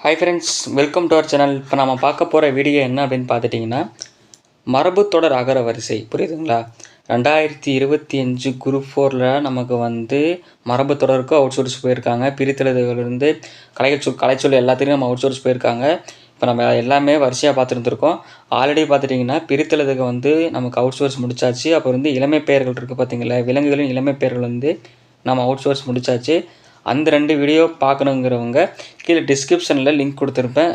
Hi friends, welcome to our channel. இப்போ நம்ம பார்க்க போகிற வீடியோ என்ன அப்படின்னு பார்த்துட்டிங்கன்னா, மரபுத்தொடர் அகர வரிசை. புரியுதுங்களா? 2025 குரூப் 4ல் நமக்கு மரபுத்தொடருக்கு அவுட் சோர்ஸ் போயிருக்காங்க. பிரித்தெழுதுகளிலிருந்து கலைச்சொல் எல்லாத்துலேயும் நம்ம அவுட் சோர்ஸ் போயிருக்காங்க. இப்போ நம்ம எல்லாமே வரிசையாக பார்த்துருந்துருக்கோம். ஆல்ரெடி பார்த்துட்டிங்கன்னா பிரித்தெழுதுக நமக்கு அவுட் சோர்ஸ் முடிச்சாச்சு. அப்போ இளமை பெயர்கள் இருக்குது பார்த்தீங்களா, விலங்குகளின் இளமை பெயர்கள் நம்ம அவுட் சோர்ஸ் முடிச்சாச்சு. அந்த 2 வீடியோ பார்க்கணுங்கிறவங்க கீழே டிஸ்கிரிப்ஷனில் லிங்க் கொடுத்துருப்பேன்.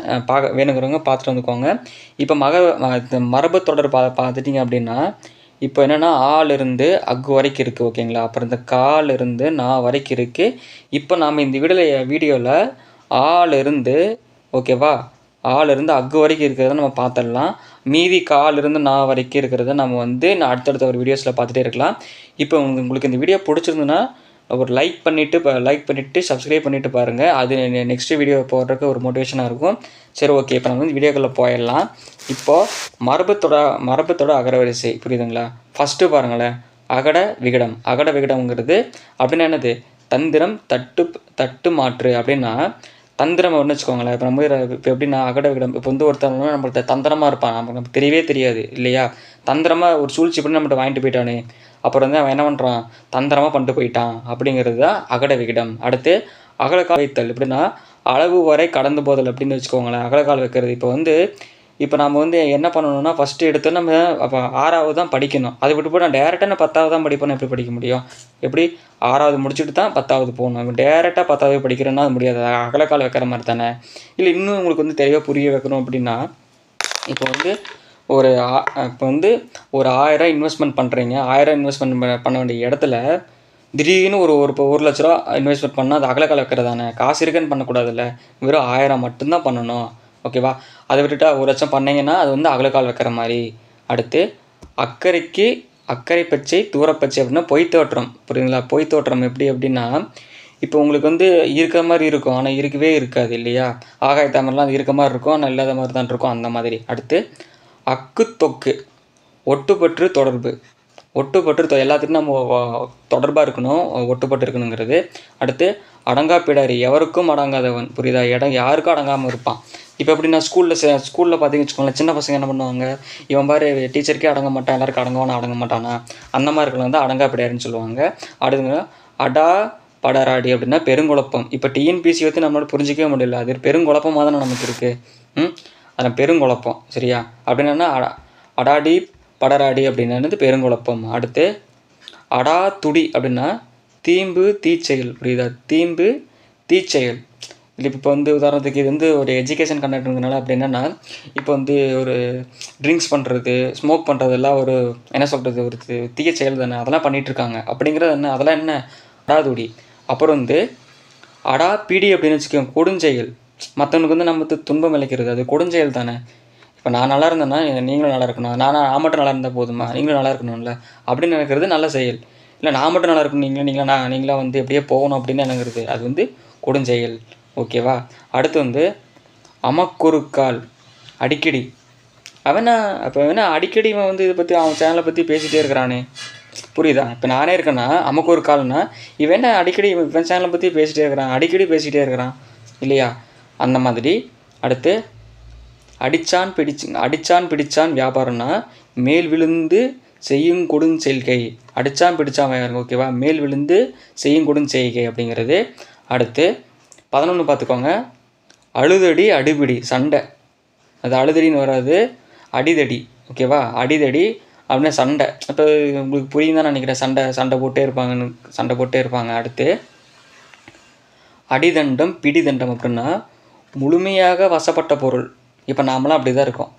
வேணுங்கிறவங்க பார்த்துட்டு வந்துக்கோங்க. இப்போ மரபு தொடர் பார்த்துட்டிங்க அப்படின்னா, இப்போ என்னென்னா ஆலிருந்து அக்கு வரைக்கும் இருக்குது. ஓகேங்களா? அப்புறம் இந்த காலிருந்து நான் வரைக்கும் இருக்குது. இப்போ நாம் இந்த வீடியோவில் ஆலிருந்து ஓகேவா, ஆலிருந்து அக்கு வரைக்கும் இருக்கிறத நம்ம பார்த்துடலாம். மீதி காலிருந்து நான் வரைக்கும் இருக்கிறத நம்ம நான் அடுத்தடுத்த ஒரு வீடியோஸில் பார்த்துட்டே இருக்கலாம். இப்போ உங்களுக்கு இந்த வீடியோ பிடிச்சிருந்துன்னா ஒரு லைக் பண்ணிவிட்டு சப்ஸ்கிரைப் பண்ணிவிட்டு பாருங்கள். அது நெக்ஸ்ட்டு வீடியோ போடுறதுக்கு ஒரு மோட்டிவேஷனாக இருக்கும். சரி, ஓகே. இப்போ நம்ம வீடியோக்குள்ளே போயிடலாம். இப்போது மரபுத்தோட அகரவரிசை. புரியுதுங்களா? ஃபஸ்ட்டு பாருங்களேன், அகட விகடம்ங்கிறது அப்படின்னா என்னது? தந்திரம், தட்டு மாற்று. அப்படின்னா தந்திரம் ஒன்று வச்சுக்கோங்களேன். இப்போ நம்ம இப்போ எப்படின்னா அகட விகடம். இப்போ ஒருத்தர் நம்மள்ட்ட தந்திரமாக இருப்பான், நமக்கு தெரியவே தெரியாது இல்லையா? தந்திரமாக ஒரு சூழ்ச்சி பண்ணி நம்மகிட்ட வாங்கிட்டு போயிட்டானே, அப்புறம் அவன் என்ன பண்ணுறான், தந்திரமாக பண்ணிட்டு போயிட்டான். அப்படிங்கிறது தான் அகட விகிடம். அடுத்து அகலக்கால் வைத்தல். எப்படின்னா அளவு வரை கடந்து போதல் அப்படின்னு வச்சுக்கோங்களேன். அகலக்கால் வைக்கிறது. இப்போ நம்ம என்ன பண்ணணும்னா, ஃபஸ்ட்டு எடுத்து நம்ம அப்போ 6வது தான் படிக்கணும். அதை விட்டு நான் டேரெக்டாக நான் 10வது தான் படிப்பேன்னு எப்படி படிக்க முடியும்? எப்படி 6வது முடிச்சுட்டு தான் 10வது போகணும். இப்போ டேரெக்டாக 10வது படிக்கிறேன்னா அது முடியாது. அகலக்கால் வைக்கிற மாதிரி தானே. இல்லை இன்னும் உங்களுக்கு தெளிவாக புரிய வைக்கணும் அப்படின்னா, இப்போ ஒரு ஒரு 1000 இன்வெஸ்ட்மெண்ட் பண்ணுறீங்க. 1000 இன்வெஸ்ட்மெண்ட் பண்ண வேண்டிய இடத்துல திடீர்னு ஒரு 1,00,000 இன்வெஸ்ட்மெண்ட் பண்ணால் அது அகலக்கால் வைக்கிறது தானே. காசு இருக்குன்னு பண்ணக்கூடாதுல்ல, வெறும் 1000 மட்டும்தான் பண்ணணும். ஓகேவா? அதை விட்டுட்டா 1,00,000 பண்ணிங்கன்னா அது அகலக்கால் வைக்கிற மாதிரி. அடுத்து அக்கறை பச்சை தூரப்பச்சை அப்படின்னா பொய் தோற்றம். புரியுதுங்களா? பொய் தோற்றம் எப்படின்னா, இப்போ உங்களுக்கு இருக்கிற மாதிரி இருக்கும், ஆனால் இருக்கவே இருக்காது இல்லையா? ஆகாய தாமரெலாம் அது இருக்க மாதிரி இருக்கும், ஆனால் இல்லாத மாதிரி தான் இருக்கும், அந்த மாதிரி. அடுத்து அக்கு தொக்கு, ஒட்டுப்பற்று தொடர்பு. எல்லாத்துக்கும் நம்ம தொடர்பாக இருக்கணும், ஒட்டுப்பட்டு இருக்கணுங்கிறது. அடுத்து அடங்கா பிடாரி, எவருக்கும் அடங்காதவன். புரியுதா? யாருக்கும் அடங்காமல் இருப்பான். இப்போ எப்படின்னா ஸ்கூலில் பார்த்தீங்கன்னு வச்சுக்கோங்களேன், சின்ன பசங்க என்ன பண்ணுவாங்க, இவன் பாரு டீச்சருக்கே அடங்க மாட்டான், எல்லாருக்கும் அடங்க மாட்டானா, அந்த மாதிரி இருக்கலாம் தான் அடங்கா பிடாரின்னு சொல்லுவாங்க. அடுத்துங்க அடா படராடி அப்படின்னா பெருங்குழப்பம். இப்போ டிஎன்பிசி நம்மளால புரிஞ்சிக்கவே முடியல, அது பெருங்குழப்பமாக தானே நமக்கு இருக்குது. அதில் பெருங்குழப்பம். சரியா? அப்படின்னா அடாடி படராடி அப்படின்னா பெருங்குழப்பம். அடுத்து அடா துடி அப்படின்னா தீம்பு தீச்செயல். புரியுதா? தீம்பு தீச்செயல். இல்லை இப்போ உதாரணத்துக்கு இது ஒரு எஜுகேஷன் கண்டக்டருங்கனால அப்படின்னா, இப்போ ஒரு ட்ரிங்க்ஸ் பண்ணுறது, ஸ்மோக் பண்ணுறதெல்லாம் ஒரு என்ன சொல்கிறது, ஒரு தீய செயல் தானே. அதெல்லாம் பண்ணிகிட்ருக்காங்க. அப்படிங்கிறது என்ன, அதெல்லாம் என்ன, அடாதுடி. அப்புறம் அடா பிடி அப்படின்னு வச்சுக்கோங்க, கொடுஞ்செயல். மற்றவனுக்கு நம்ம துன்பம் விளைக்கிறது, அது கொடுஞ்செயல் தானே. இப்போ நான் நல்லா இருந்தேன்னா நீங்களும் நல்லா இருக்கணும். நான் மட்டும் நல்லா இருந்தால் போதுமா? நீங்களும் நல்லா இருக்கணும்ல. அப்படின்னு நினைக்கிறது நல்ல செயல். இல்லை நான் மட்டும் நல்லா இருக்கணும், நீங்களாம் எப்படியே போகணும் அப்படின்னு நினைக்கிறது, அது கொடுஞ்செயல். ஓகேவா? அடுத்து அமக்குறுக்கால், அடிக்கடி. அடிக்கடி இவன் இதை பற்றி அவன் சேனலை பற்றி பேசிகிட்டே இருக்கிறானே. புரியுதா? இப்போ நானே இருக்கேன்னா அமக்குறுக்கால்னா இவன் என்ன அடிக்கடி இவன் சேனலை பற்றி பேசிகிட்டே இருக்கிறான், அடிக்கடி பேசிகிட்டே இருக்கிறான் இல்லையா? அந்த மாதிரி. அடுத்து அடிச்சான் பிடிச்சான் வியாபாரம்னா மேல் விழுந்து செய்யும் கொடுஞ்செய்கை. அடித்தான் பிடிச்சான் வியாபாரம். ஓகேவா? மேல் விழுந்து செய்யும் கொடுஞ்செய்கை அப்படிங்கிறது. அடுத்து 11 பார்த்துக்கோங்க, அழுதடி அடிபிடி, சண்டை. அது அழுதடின்னு வராது, அடிதடி. ஓகேவா? அடிதடி அப்படின்னா சண்டை. இப்போ உங்களுக்கு புரியும் தான் நினைக்கிறேன். சண்டை போட்டே இருப்பாங்க. அடுத்து அடிதண்டம் பிடிதண்டம் அப்படின்னா முழுமையாக வசப்பட்ட பொருள். இப்போ நாமெல்லாம் அப்படி தான் இருக்கோம்.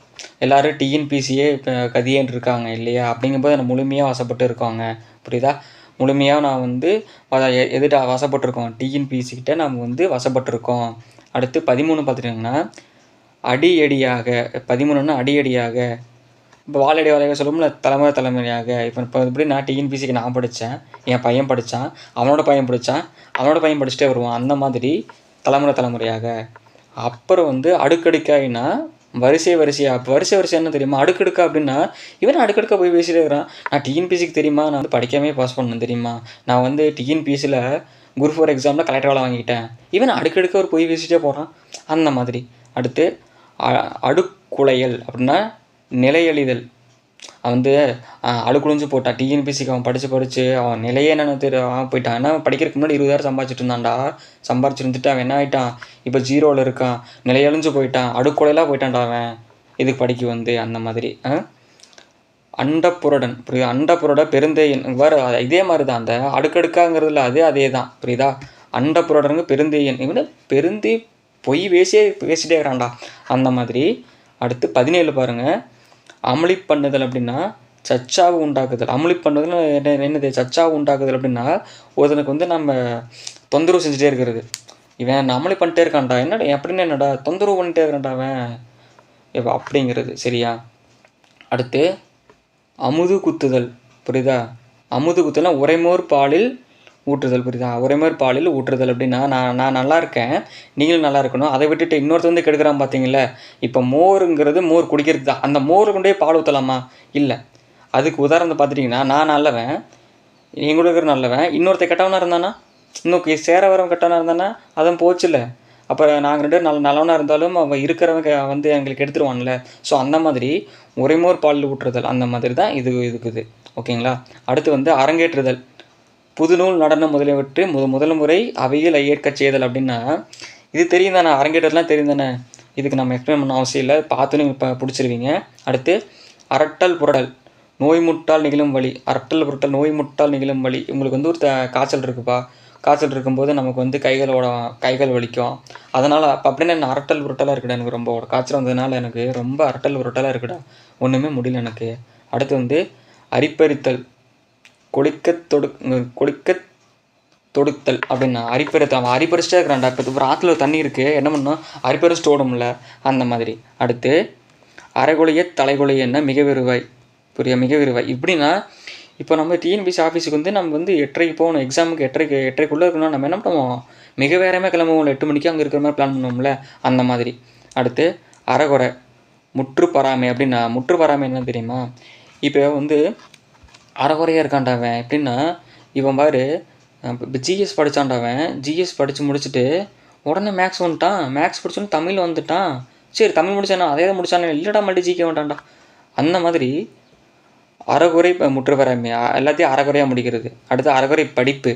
எல்லோரும் டிஎன்பிசியே இப்போ கதியேன்னு இருக்காங்க இல்லையா? அப்படிங்கும்போது நான் முழுமையாக வசப்பட்டு இருக்காங்க. புரியுதா? முழுமையாக நான் எதிர்த்து வசப்பட்டுருக்கோம். டிஎன்பிசிக்கிட்ட நம்ம வசப்பட்டுருக்கோம். அடுத்து 13 பார்த்துட்டிங்கன்னா அடியடியாக. 13ன்னா அடியடியாக. இப்போ வாழடி வாழையாக சொல்லுவோம்ல, தலைமுறையாக. இப்போ எப்படி நான் டிஎன்பிசிக்கு நான் படித்தேன், என் பையன் படித்தான், அவனோட பையன் படித்தான், அவனோட பையன் படிச்சுட்டே வருவான். அந்த மாதிரி தலைமுறையாக. அப்புறம் அடுக்கடுக்காயினா வரிசையாக. அப்போ வரிசை என்ன தெரியுமா? அடுக்கடுக்கா அப்படின்னா இவன் அடுக்கடுக்கா போய் பேசிட்டு இருக்கிறான். நான் டிஎன்பிசிக்கு தெரியுமா, நான் படிக்காமே பாஸ் பண்ணேன் தெரியுமா, நான் டிஎன்பிசியில் குரூப் 4 எக்ஸாமில் கலெக்டர் வேலை வாங்கிட்டேன். ஈவன் அடுக்கடுக்க ஒரு பொய் பேசிட்டே போகிறான் அந்த மாதிரி. அடுத்து அடுக்குலையல் அப்படின்னா நிலையழிதல். அவன் வந்து அழுக்குழிஞ்சு போட்டான். டிஎன்பிசிக்கு அவன் படித்து அவன் நிலையே என்னென்னு அவன் போயிட்டான். ஏன்னா படிக்கிறதுக்கு முன்னாடி 20,000 சம்பாதிச்சிட்டு இருந்தான்டா. சம்பாரிச்சுருந்துட்டு அவன் என்ன ஆகிட்டான், இப்போ 0ல் இருக்கான். நிலையழிஞ்சு போயிட்டான், அடுக்குலையெல்லாம் போயிட்டான்டா அவன். இதுக்கு படிக்க வந்து அந்த மாதிரி. அண்டப்புரடன் புரியுதா? அண்டப்புரட பெருந்தேயன் வேறு இதே மாதிரி தான். அந்த அடுக்கடுக்காங்கிறதுல அதே தான் புரியுதா? அண்டப்புரடனுங்க பெருந்தேயன். இவனை பெருந்தி பொய் பேசிட்டே இருக்கிறான்டா அந்த மாதிரி. அடுத்து 17 பாருங்கள். அமளி பண்ணுதல் அப்படின்னா சச்சாவு உண்டாக்குதல். அமளி பண்ணுதல் என்னது? சச்சாவு உண்டாக்குதல் அப்படின்னா ஒருத்தனுக்கு வந்து நம்ம தொந்தரவு செஞ்சுட்டே இருக்கிறது. இவன் அமளி பண்ணிட்டே இருக்கான்டா, என்னடா எப்படின்னு என்னடா தொந்தரவு பண்ணிட்டே இருக்கிறான்டா அவன் அப்படிங்கிறது. சரியா? அடுத்து அமுது குத்துதல் புரியுதா? அமுது குத்துதல் உரைமோர் பாலில் ஊற்றுதல் புரியுதா? உரைமோர் பாலில் ஊற்றுதல் அப்படின்னா நான் நல்லா இருக்கேன், நீங்களும் நல்லா இருக்கணும். அதை விட்டுட்டு இன்னொருத்த வந்து கெடுக்கிறான் பார்த்தீங்களா? இப்போ மோருங்கிறது மோர் குடிக்கிறது தான். அந்த மோரை கொண்டே பால் ஊற்றலாமா? இல்லை. அதுக்கு உதாரணத்தை பார்த்துட்டிங்கன்னா, நான் நல்லவன், எங்களோட இருக்கிற நல்லவன், இன்னொருத்த கெட்டவனாக இருந்தானா, இன்னும் சேர வரவன் கெட்டவனாக இருந்தானா, அதுவும் போச்சுல்ல. அப்போ நாங்கள் 2 பேரும் நல்லவனாக இருந்தாலும் அவன் இருக்கிறவங்க வந்து எங்களுக்கு எடுத்துருவான்ல. ஸோ அந்த மாதிரி உரைமோர் பாலில் ஊற்றுதல் அந்த மாதிரி தான் இது இருக்குது. ஓகேங்களா? அடுத்து வந்து அரங்கேற்றுதல். புதுநூல் நடனம் முதலியவற்றை முதல் முறை அவையில் ஏற்கச் செய்தல் அப்படின்னா இது தெரியும் தானே, அரங்கேற்றதுலாம் தெரியும் தானே. இதுக்கு நம்ம எக்ஸ்பிளைன் பண்ண அவசியம் இல்லை, பார்த்துன்னு இப்போ பிடிச்சிருவீங்க. அடுத்து அரட்டல் புரடல். நோய் முட்டால் நிகழும் வலி. அரட்டல் புரட்டல் நோய் முட்டால் நிகழும் வலி. உங்களுக்கு வந்து ஒரு காய்ச்சல் இருக்குப்பா, காய்ச்சல் இருக்கும்போது நமக்கு வந்து கைகள் வலிக்கும். அதனால் அப்படின்னா என்ன அரட்டல் புரட்டலாக இருக்குடா, எனக்கு ரொம்ப காய்ச்சல் வந்ததுனால எனக்கு ரொம்ப அரட்டல் புரட்டலாக இருக்குடா, ஒன்றுமே முடியல எனக்கு. அடுத்து வந்து அரிப்பறித்தல். கொளிக்க தொடுத்தல் அப்படின்னா அரிப்பறித்தல். அவன் அரிப்பறிச்சிட்டே இருக்கிறான்டா. இப்போ ஒரு ஆற்றுல தண்ணி இருக்குது, என்ன பண்ணணும், அரிப்பறிச்சிட்டு ஓடும்ல அந்த மாதிரி. அடுத்து அரைகுலைய தலைகுலையன்னா மிக விருவாய். மிக விருவாய் இப்படின்னா இப்போ நம்ம டிஎன்பிசி ஆஃபீஸுக்கு வந்து நம்ம வந்து 8:30 போகணும். எக்ஸாமுக்கு 8:30 இருக்கணும். நம்ம என்ன பண்ணுவோம், மிக வேறமே கிளம்புவோம். 8 மணிக்கு அங்கே இருக்கிற மாதிரி பிளான் பண்ணுவோம்ல அந்த மாதிரி. அடுத்து அரைகுறை முற்று பராமை அப்படின்னா முற்று பராமை என்ன தெரியுமா? இப்போ வந்து அரைகுறையாக இருக்காண்டாவன் எப்படின்னா, இவன் பாரு ஜிஎஸ் படித்தாண்டாவன், ஜிஎஸ் படித்து முடிச்சுட்டு உடனே மேக்ஸ் வந்துட்டான். மேக்ஸ் படிச்சோன்னு தமிழ் வந்துட்டான். சரி தமிழ் முடிச்சானா அதே தான் முடிச்சானே, இல்லைடா மல்டி ஜிக்க வேண்டாம்டா. அந்த மாதிரி அரைகுறை முற்று பராமை எல்லாத்தையும் அரைகுறையாக முடிக்கிறது. அடுத்து அரைகுறை படிப்பு.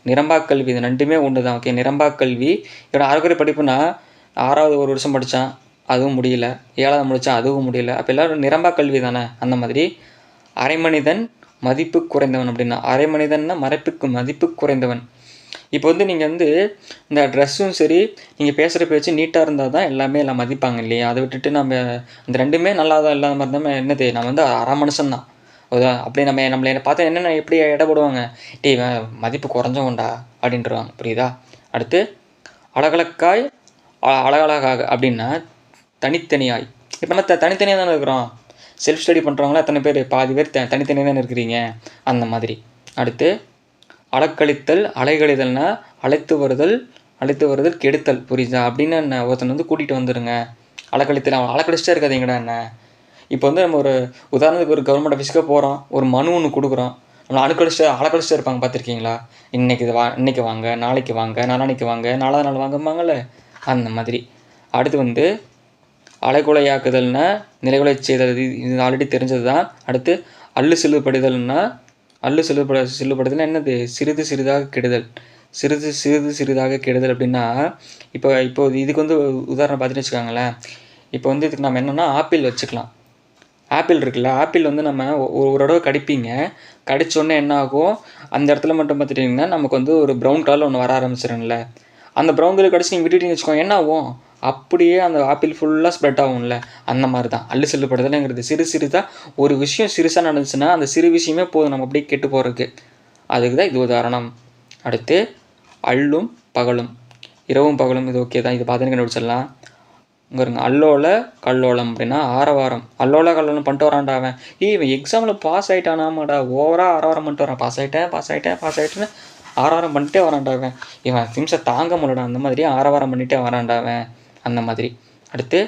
நிரம்பா கல்வி. இது 2மே ஒன்று தான். ஓகே, நிரம்பா கல்வி. இவன் அரைகுறை படிப்புனா 6வது ஒரு வருஷம் படித்தான், அதுவும் முடியல. 7வது முடித்தான், அதுவும் முடியல. அப்போ எல்லோரும் நிரம்பா கல்வி தானே அந்த மாதிரி. அரைமனிதன் மதிப்பு குறைந்தவன் அப்படின்னா அரைமனிதன்னா மதிப்பு குறைந்தவன். இப்போ வந்து நீங்கள் வந்து இந்த ட்ரெஸ்ஸும் சரி, நீங்கள் பேசுகிற பேச்சு நீட்டாக இருந்தால் தான் எல்லாமே எல்லாம் மதிப்பாங்க இல்லையா? அதை விட்டுட்டு நம்ம இந்த 2மே நல்லா தான் இல்லாத மாதிரி தான் என்னது, நம்ம வந்து அரை மனுஷன் தான். அப்படி நம்மளை பார்த்தா என்னென்ன எப்படி எடை போடுவாங்க, மதிப்பு குறைஞ்சவன்டா அப்படின்ட்டுருவாங்க. புரியுதா? அடுத்து அழகழக்காய் அழகழகாக அப்படின்னா தனித்தனியாய். இப்போ நம்ம தனித்தனியாக தானே இருக்கிறோம். செல்ஃப் ஸ்டடி பண்ணுறவங்களா எத்தனை பேர்? பாதி பேர் தனித்தனியாக தானே இருக்கிறீங்க அந்த மாதிரி. அடுத்து அலக்கழித்தல். அலைகழிதல்னா அழைத்து வருதல் கெடுத்தல். புரியுதா? அப்படின்னு என்ன, ஒருத்தன் வந்து கூட்டிகிட்டு வந்துடுங்க. அலக்கழித்தல் அவன் அலக்கழிச்சிட்டே இருக்காதீங்கடா என்ன. இப்போ வந்து நம்ம ஒரு உதாரணத்துக்கு ஒரு கவர்மெண்ட் ஆஃபீஸ்க்கு போகிறோம், ஒரு மனு ஒன்று கொடுக்குறோம், நம்மளை அலக்கழிச்சிட்டே இருப்பாங்க பார்த்துருக்கீங்களா? இன்றைக்கி வாங்க, நாளைக்கு வாங்க, நாளான்னைக்கு வாங்க, 4வது நாள் வாங்கம்பாங்கள்ல அந்த மாதிரி. அடுத்து வந்து அலைகுலையாக்குதல்னா நிலைகுலை செய்தல். இது ஆல்ரெடி தெரிஞ்சது தான். அடுத்து அல்லு சிலுபடுதல்னா சிலுபடுதல் என்னது, சிறிது சிறிதாக கெடுதல் அப்படின்னா இப்போ இதுக்கு வந்து உதாரணம் பார்த்துட்டு வச்சுக்காங்களேன். இப்போ வந்து இதுக்கு நம்ம என்னென்னா ஆப்பிள் வச்சுக்கலாம். ஆப்பிள் இருக்குல்ல, ஆப்பிள் வந்து நம்ம ஒரு தடவை கடிப்பீங்க, கடிச்சோடனே என்ன ஆகும், அந்த இடத்துல மட்டும் பார்த்துட்டிங்கன்னா நமக்கு வந்து ஒரு ப்ரௌன் கலரில் ஒன்று வர ஆரம்பிச்சிடும்ல. அந்த ப்ரௌன் கலர் கடிச்சு நீங்கள் விட்டுட்டீங்கன்னு வச்சுக்கோங்க, என்ன ஆகும், அப்படியே அந்த ஆப்பிள் ஃபுல்லாக ஸ்ப்ரெட் ஆகும்ல. அந்த மாதிரி தான் அல்லு செல்லுப்படுதலைங்கிறது. சிறுதாக ஒரு விஷயம் சிறுசாக நடந்துச்சுன்னா அந்த சிறு விஷயமே போதும் நம்ம அப்படியே கெட்டு போகிறதுக்கு. அதுக்கு தான் இது உதாரணம். அடுத்து அள்ளும் பகலும். இரவும் பகலும் இது ஓகே தான், இது பார்த்துன்னு கண்டுபிடிச்சிடலாம். இங்கே இருங்க, அல்லோல கல்லோலம் அப்படின்னா ஆரவாரம். அல்லோல கல்லோலம் பண்ணிட்டு வரான்டா அவன். இவன் எக்ஸாமில் பாஸ் ஆகிட்டானாமாடா, ஓவராக ஆரவாரம் பண்ணிட்டு வரான். பாஸ் ஆகிட்டேன்னு ஆரவாரம் பண்ணிட்டே வரான்டாவன். இவன் நிமிஷம் தாங்க முடியடா, அந்த மாதிரி ஆரவாரம் பண்ணிகிட்டே வரான்டாவன் அந்த மாதிரி. அடுத்து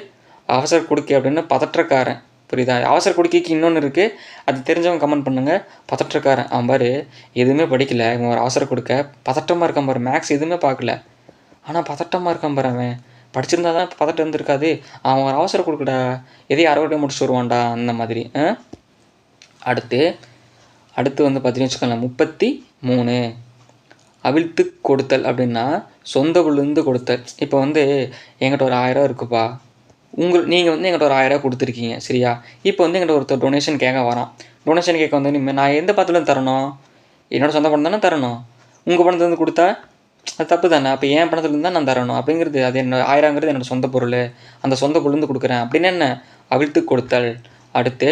அவசர குடுக்கை அப்படின்னா பதற்றக்காரன். புரியுதா? அவசர கொடுக்கைக்கு இன்னொன்று இருக்குது, அது தெரிஞ்சவங்க கமெண்ட் பண்ணுங்கள். பதற்றக்காரன் அவன் பாரு, எதுவுமே படிக்கல, இவன் ஒரு அவசர கொடுக்க பதட்டமாக இருக்கான் பாரு, மேக்ஸ் எதுவுமே பார்க்கல, ஆனால் பதட்டமாக இருக்கான் பாரு. அவன் படிச்சிருந்தா தான் பதட்டம் இருந்திருக்காது. அவன் ஒரு அவசர கொடுக்கடா, எதையும் அறுவடை முடிச்சு வருவான்டா, அந்த மாதிரி. அடுத்து வந்து பார்த்தீங்கன்னு வச்சுக்கோங்களேன், 33 அவிழ்த்து கொடுத்தல் அப்படின்னா சொந்த விழுந்து கொடுத்தல். இப்போ வந்து என்கிட்ட ஒரு 1000 இருக்குப்பா, நீங்கள் வந்து என்கிட்ட ஒரு 1000 கொடுத்துருக்கீங்க, சரியா? இப்போ வந்து என்கிட்ட ஒருத்தர் டொனேஷன் கேட்க வரான். டொனேஷன் கேட்க வந்து நான் எந்த பணத்தில் தரணும்? என்னோட சொந்த பணம் தானே தரணும். உங்கள் பணத்துலேருந்து கொடுத்தா அது தப்பு தானே. அப்போ என் பணத்துலேருந்து தான் நான் தரணும் அப்படிங்கிறது. அது என்ன 1000ங்கிறது என்னோடய சொந்த பொருள், அந்த சொந்த பொருள்ந்து கொடுக்குறேன் அப்படின்னு என்ன அவிழ்த்து கொடுத்தல். அடுத்து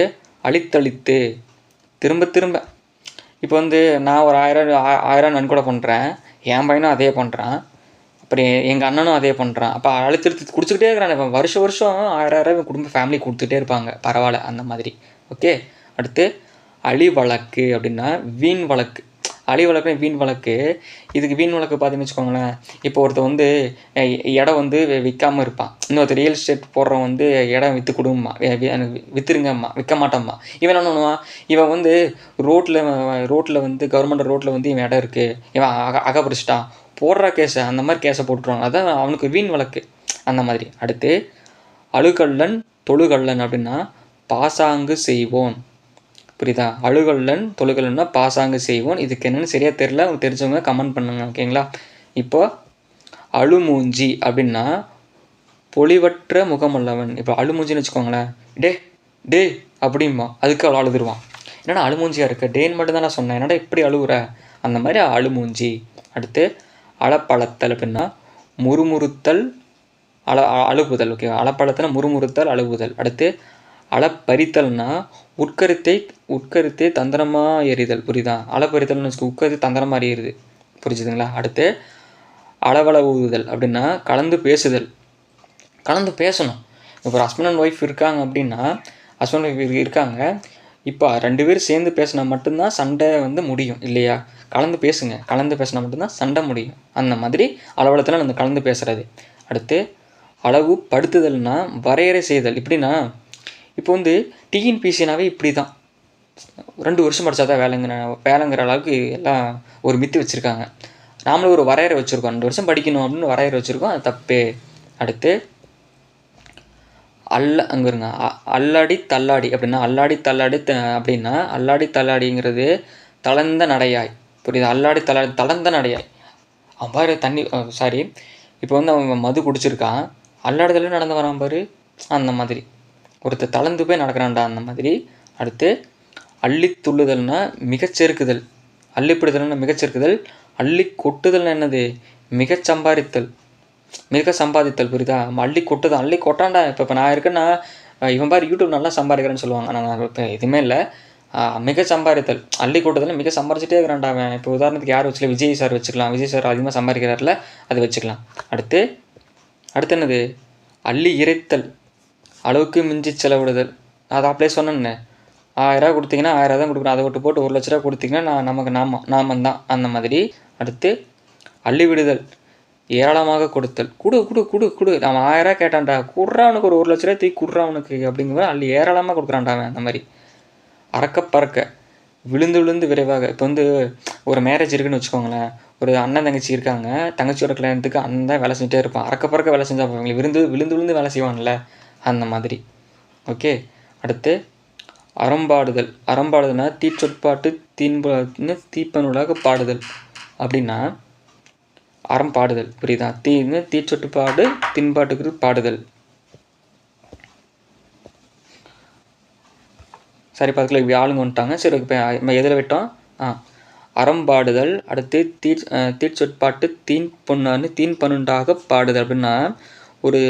அழித்தளித்து திரும்ப திரும்ப. இப்போ வந்து நான் ஒரு 1000 நன்கொடை பண்ணுறேன், என் பையனும் அதே பண்ணுறான், அப்புறம் எங்கள் அண்ணனும் அதே பண்ணுறான். அப்போ அழுத்தெடுத்து குடிச்சிக்கிட்டே இருக்கிறான். இப்போ வருஷம் 1000 குடும்ப ஃபேமிலி கொடுத்துட்டே இருப்பாங்க, பரவாயில்ல அந்த மாதிரி. ஓகே. அடுத்து அழி வழக்கு அப்படின்னா வீண் வழக்கு. அழி வழக்குன்னா வீண் வழக்கு. இதுக்கு வீண் வழக்கு பார்த்தீங்கன்னு வச்சுக்கோங்களேன், இப்போ ஒருத்தர் வந்து இடம் வந்து விற்காமல் இருப்பான், இன்னொருத்தர் ரியல் எஸ்டேட் போடுறவன் வந்து இடம் விற்று கொடுங்கம்மா, எனக்கு விற்றுருங்கம்மா, விற்க மாட்டோம்மா. இவன் என்ன பண்ணுவான், இவன் வந்து ரோட்டில் வந்து கவர்மெண்ட் ரோட்டில் வந்து இவன் இடம் இருக்குது, இவன் அகப்படிச்சிட்டான், போடுற கேஸை அந்த மாதிரி கேஸை போட்டுருவாங்க. அதான் அவனுக்கு வீண் வழக்கு, அந்த மாதிரி. அடுத்து அழுகல்லன் தொழுகல்லன் அப்படின்னா பாசாங்கு செய்வோன். புரியுதா? அழுகல்லன் தொழுகல்லன்னா பாசாங்கு செய்வோன். இதுக்கு என்னென்னு சரியாக தெரில, அவங்க தெரிஞ்சவங்க கமெண்ட் பண்ணுங்க, ஓகேங்களா? இப்போ அழுமூஞ்சி அப்படின்னா பொலிவற்ற முகமல்லவன். இப்போ அழுமூஞ்சின்னு வச்சுக்கோங்களேன், டே அப்படிம்பா, அதுக்கு அவள் அழுதுருவான். என்னடா அழுமூஞ்சியாக இருக்க, டேன்னு மட்டும் தான் நான் சொன்னேன், என்னடா இப்படி அழுகுற, அந்த மாதிரி அழுமூஞ்சி. அடுத்து அளப்பழத்தல் அப்படின்னா முறுமுறுத்தல் அழுகுதல். ஓகே, அளப்பழத்தல் முறுமுறுத்தல் அழுகுதல். அடுத்து அளப்பறித்தல்னா உட்கருத்தை தந்திரமாக எறிதல். புரியுதா? அளப்பறித்தல்னு வச்சுக்க, உட்கருத்தை தந்திரமாக எறியுது, புரிஞ்சுதுங்களா? அடுத்து அளவளவுதல் அப்படின்னா கலந்து பேசுதல். கலந்து பேசணும். இப்போ ஹஸ்பண்ட் அண்ட் ஒய்ஃப் இருக்காங்க அப்படின்னா, ஹஸ்பண்ட் ஒய்ஃப் இருக்காங்க, இப்போ 2 பேரும் சேர்ந்து பேசினா மட்டும்தான் சண்டை வந்து முடியும், இல்லையா? கலந்து பேசுங்க, கலந்து பேசினா மட்டும்தான் சண்டை முடியும். அந்த மாதிரி அளவளத்தில் அந்த கலந்து பேசுகிறது. அடுத்து அளவு படுத்துதல்னா வரையறை செய்தல். இப்படின்னா இப்போ வந்து டிஎன்பிசினாவே இப்படி தான், 2 வருஷம் படித்தா தான் வேலைங்கிற அளவுக்கு எல்லாம் ஒரு மித்து வச்சுருக்காங்க. நாமளும் ஒரு வரையறை வச்சுருக்கோம், 2 வருஷம் படிக்கணும் அப்படின்னு வரையறை வச்சுருக்கோம், அது தப்பே. அடுத்து அங்கே இருங்க, அல்லாடி தள்ளாடி அப்படின்னா அல்லாடி தள்ளாடி அப்படின்னா அல்லாடி தள்ளாடிங்கிறது தளர்ந்த நடையாய். புரியுது? அல்லாடி தளர்ந்த நடையாய். அவன் பாரு இப்போ வந்து அவன் மது குடிச்சிருக்கான், அல்லாடுதலும் நடந்து வரான் பாரு, அந்த மாதிரி. ஒருத்தர் தளர்ந்து போய் நடக்கிறான்டா, அந்த மாதிரி. அடுத்து அள்ளி துள்ளுதல்னா மிகச்செருக்குதல். அள்ளிப்பிடுதல்னா மிகச்செருக்குதல். அள்ளி கொட்டுதல்னா என்னது, மிக சம்பாதித்தல். புரியுதா? அள்ளி கொட்டுதான், அள்ளி கொட்டான்டா. இப்போ நான் இருக்கேன்னா, இவன் பாரு யூடியூப் நல்லா சம்பாதிக்கிறேன்னு சொல்லுவாங்க. நான் இப்போ எதுவுமே இல்லை, மிக சம்பாதித்தல். அள்ளி கொட்டுதல் மிக சம்பாதிச்சிட்டே இருக்கிறான்டா அவன். இப்போ உதாரணத்துக்கு யார் வச்சுக்கலாம், விஜய் சார் வச்சுக்கலாம், விஜய் சார் அதிகமாக சம்பாதிக்கிறார்ல, அது வச்சுக்கலாம். அடுத்து என்னது, அள்ளி இறைத்தல், அளவுக்கு மிஞ்சி செலவிடுதல். அதை அப்படியே சொன்னேன்னு, 1000 கொடுத்தீங்கன்னா 1000 தான் கொடுக்குறேன், அதை விட்டு போட்டு 1 லட்ச ரூபா கொடுத்தீங்கன்னா நமக்கு நாமந்தான், அந்த மாதிரி. அடுத்து அள்ளி விடுதல், ஏராளமாக கொடுத்தல். குடு அவன் 1000 கேட்டான்டா, குட்றா அவனுக்கு ஒரு 1 லட்ச ரூபாய் தூக்கி குட்றா அவனுக்கு அப்படிங்கிற அள்ளி ஏராளமாக கொடுக்குறான்டா அவன், அந்த மாதிரி. அறக்க பறக்க, விழுந்து விரைவாக. இப்போ வந்து ஒரு மேரேஜ் இருக்குன்னு வச்சுக்கோங்களேன், ஒரு அண்ணன் தங்கச்சி இருக்காங்க, தங்கச்சியோட கல்யாணத்துக்கு அண்ணன் தான் வேலை செஞ்சுட்டே இருப்பான், அறக்க பறக்க வேலை செஞ்சால் போவாங்க, விழுந்து வேலை செய்வான்ல, அந்த மாதிரி. ஓகே. அடுத்து அறம்பாடுதல்னா தீச்சொற்பாட்டு தீப்பனுடாக பாடுதல் அப்படின்னா அறம்பாடுதல். புரியுதா? தீச்சொட்டுப்பாடு தின்பாட்டுக்கு பாடுதல். சரி, பார்த்துக்கல, இப்படி ஆளுங்க வந்துட்டாங்க. சரி, இப்போ நம்ம எதில் விட்டோம்? அறம்பாடுதல். அடுத்து தீச்சொற்பாட்டு தீன்பனுண்டாக பாடுதல் அப்படின்னா ஒரு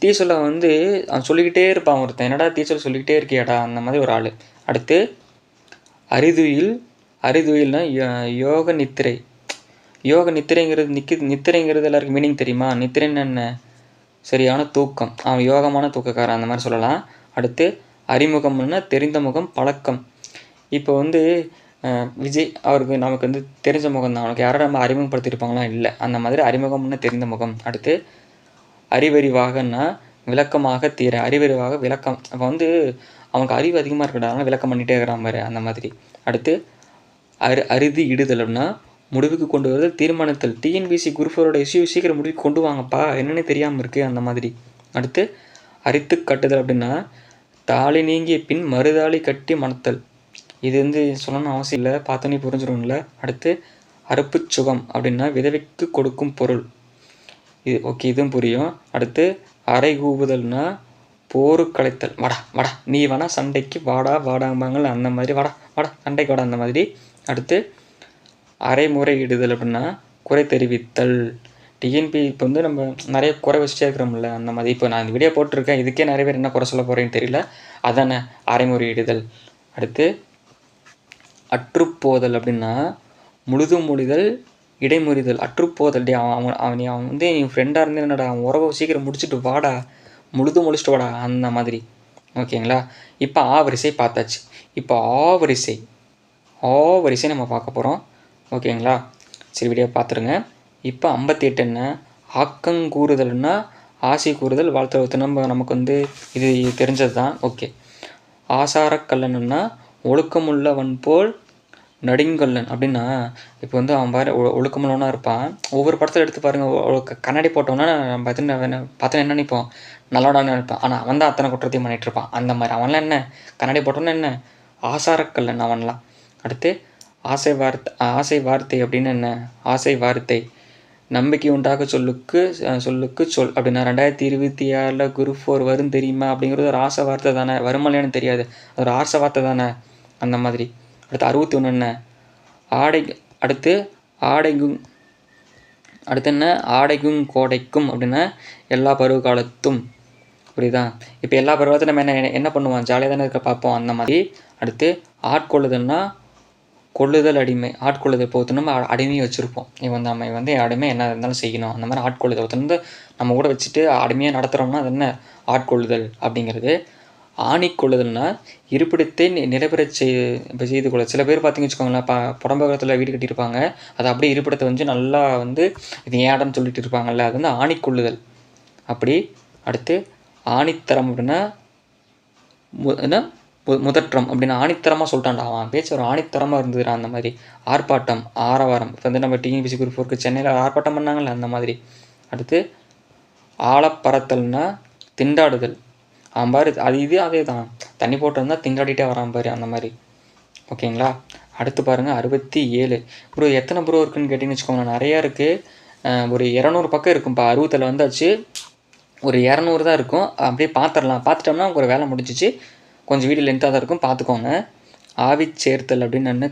தீச்சொல்லை வந்து அவன் சொல்லிக்கிட்டே இருப்பான் ஒருத்தன், என்னடா தீச்சொல் சொல்லிக்கிட்டே இருக்கியாடா, அந்த மாதிரி ஒரு ஆள். அடுத்து அரிதுயில்னா யோக நித்திரை. நித்திரைங்கிறது எல்லாருக்கும் மீனிங் தெரியுமா? நித்திரைன்னு என்ன, சரியான தூக்கம், அவன் யோகமான தூக்கக்காரன், அந்த மாதிரி சொல்லலாம். அடுத்து அறிமுகம்னா தெரிந்த முகம், பழக்கம். இப்போ வந்து விஜய் அவருக்கு நமக்கு வந்து தெரிஞ்ச முகம் தான், அவனுக்கு யாரும் நம்ம அறிமுகப்படுத்தியிருப்பாங்களா, இல்லை, அந்த மாதிரி அறிமுகம்னு தெரிந்த முகம். அடுத்து அறிவறிவாகன்னா விளக்கமாக தீர. அறிவறிவாக விளக்கம். அப்போ வந்து அவனுக்கு அறிவு அதிகமாக இருக்கடா, அதனால் விளக்கம் பண்ணிகிட்டே இருக்கிறான் பாரு அந்த மாதிரி. அடுத்து அறுதி இடுதல் அப்படின்னா முடிவுக்கு கொண்டு வருதல், தீர்மானித்தல். டிஎன்பிசி குரூப் 4 இஷ்யூ சீக்கிரம் முடிவுக்கு கொண்டு வாங்கப்பா, என்னென்னு தெரியாமல் இருக்குது அந்த மாதிரி. அடுத்து அரித்து கட்டுதல் அப்படின்னா தாலி நீங்கிய பின் மறுதாலி கட்டி மணத்தல். இது சொல்லணும்னு அவசியம் இல்லை, பார்த்தோன்னே புரிஞ்சிடும்ல. அடுத்து அறுப்பு சுகம் அப்படின்னா விதவைக்கு கொடுக்கும் பொருள். இது ஓகே, இதுவும் புரியும். அடுத்து அரை கூவுதல்னா போரு கலைத்தல். வாடா வாடா, நீ வேணா சண்டைக்கு வாடா வாடாம்பாங்கள்ல அந்த மாதிரி, வாடா வாடா சண்டைக்கு வாடா அந்த மாதிரி. அடுத்து அரைமுறையிடுதல் அப்படின்னா குறை தெரிவித்தல். டிஎன்பி இப்போ நம்ம நிறைய குறை வச்சுட்டே இருக்கிறோம்ல அந்த மாதிரி. இப்போ நான் இந்த வீடியோ போட்டிருக்கேன், இதுக்கே நிறைய பேர் என்ன குறை சொல்ல போகிறேன்னு தெரியல, அதானே அரைமுறையிடுதல். அடுத்து அற்றுப்போதல் அப்படின்னா முழுதல் இடைமுறிதல். அற்றுப்போதல், அவன் நீ ஃப்ரெண்டாக இருந்து என்னடா அவன் உறவை சீக்கிரம் முடிச்சுட்டு வாடா, முடிச்சுட்டு வாடா அந்த மாதிரி. ஓகேங்களா? இப்போ வரிசை பார்த்தாச்சு. இப்போ வரிசை நம்ம பார்க்க போகிறோம். ஓகேங்களா? சரி, வீடியோ பார்த்துருங்க. இப்போ 58 என்ன? ஆக்கங்கூறுதல்னா ஆசை கூறுதல், வாழ்த்து. நமக்கு இது தெரிஞ்சது தான். ஓகே. ஆசாரக்கல்லன்னா ஒழுக்கமுள்ளவன் போல் நடிங்கல்லன் அப்படின்னா இப்போ அவன் பாரு ஒழுக்கமுள்ளவனாக இருப்பான். ஒவ்வொரு படத்தில் எடுத்து பாருங்கள், கண்ணாடி போட்டோன்னா நம்ம பார்த்தோன்னா என்ன நினைப்போம், நல்லவனாக நினைப்பான். ஆனால் அவன் தான் அத்தனை குற்றத்தையும் பண்ணிகிட்டு இருப்பான். அந்த மாதிரி அவன்லாம் என்ன, கண்ணாடி போட்டோன்னா என்ன, ஆசாரக்கல்லன் அவன்லாம். அடுத்து ஆசை வார்த்தை அப்படின்னு என்ன? ஆசை வார்த்தை நம்பிக்கை உண்டாக சொல்லுக்கு சொல் அப்படின்னா 2026 குரூப் 4 வரும் தெரியுமா அப்படிங்கிறது ஒரு ஆசை வார்த்தை தானே, வருமலையானு தெரியாது, அது ஒரு ஆசை வார்த்தை தானே அந்த மாதிரி. அடுத்து 61 என்ன? அடுத்து என்ன? ஆடைக்கும் கோடைக்கும் அப்படின்னா எல்லா பருவ காலத்தும். புரியுதா? இப்போ எல்லா பருவத்தையும் நம்ம என்ன பண்ணுவோம், ஜாலியாக தானே இருக்க பார்ப்போம் அந்த மாதிரி. அடுத்து ஆட்கொள்ளுதல்னா கொள்ளுதல் அடிமை. ஆட்கொள்ளுதல் இப்போ நம்ம அடிமையை வச்சுருப்போம், நம்ம அடிமை என்ன இருந்தாலும் செய்யணும் அந்த மாதிரி. ஆட்கொள்ளுதல் நம்ம கூட வச்சுட்டு அடிமையாக நடத்துகிறோம்னா அது என்ன, ஆட்கொள்ளுதல் அப்படிங்கிறது. ஆணிக்கொள்ளுதல்னா இருப்பிடத்தை நிறைவேற செய்து கொள்ள. சில பேர் பார்த்தீங்கன்னு வச்சுக்கோங்களேன், புடம்பகத்தில் வீடு கட்டியிருப்பாங்க, அது அப்படியே இருப்பிடத்தை நல்லா இது ஏடன்னு சொல்லிட்டு இருப்பாங்கல்ல, அது ஆணிக்கொள்ளுதல் அப்படி. அடுத்து ஆணித்தரம் அப்படின்னா என்ன, முதற்றம் அப்படின்னா ஆணித்தரமாக சொல்லிட்டான்டா அவன் பேச்சு, ஒரு ஆணித்தரமாக இருந்ததுடா அந்த மாதிரி. ஆர்ப்பாட்டம், ஆரவாரம். இப்போ நம்ம டிஎன்பிசி குரூப் 4 சென்னையில் ஆர்ப்பாட்டம் பண்ணாங்கல்ல அந்த மாதிரி. அடுத்து ஆழப்பறத்தல்னா திண்டாடுதல். அவன் பாரு அதே தான், தண்ணி போட்டிருந்தா திண்டாடிட்டே வரான் பாரு அந்த மாதிரி. ஓகேங்களா? அடுத்து பாருங்கள் 67. ப்ரோ எத்தனை ப்ரோ இருக்குன்னு கேட்டிங்கன்னு வச்சுக்கோங்க, நிறையா இருக்குது. ஒரு 200 பக்கம் இருக்கும்ப்பா. 60 வந்தாச்சு, ஒரு 200 தான் இருக்கும். அப்படியே பார்த்துடலாம். பார்த்துட்டோம்னா ஒரு வேலை முடிஞ்சிச்சு. கொஞ்சம் வீடியோ லென்த்தாக தான் இருக்கும், பார்த்துக்கோங்க. ஆவி சேர்த்தல் அப்படின்னு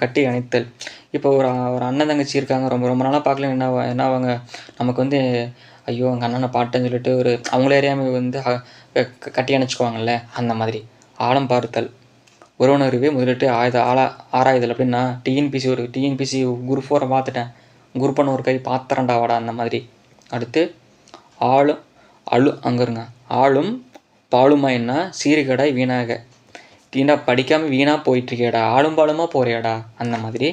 கட்டி அணைத்தல். இப்போ ஒரு அண்ணன் தங்கச்சி இருக்காங்க, ரொம்ப நாளாக பார்க்கல, என்ன அவங்க நமக்கு ஐயோ எங்கள் அண்ணனை பாட்டேன்னு சொல்லிட்டு அவங்களே அறியாமல் கட்டி அணைச்சிக்குவாங்கல்ல அந்த மாதிரி. ஆழம் பார்த்தல், உறவினருவே முதலிட்டு ஆராய்தல் அப்படின்னா டிஎன்பிசி குரூப் 4 பார்த்துட்டேன், குரூப் 1 ஒரு கை பார்த்துறேன்டா வாடா அந்த மாதிரி. அடுத்து அங்கே இருங்க. ஆளும் பாலுமா என்ன? சீர்கடாய் வீணாக. படிக்காமல் வீணாக போயிட்டுருக்கேடா, ஆளும் பாலுமா போறியாடா அந்த மாதிரி.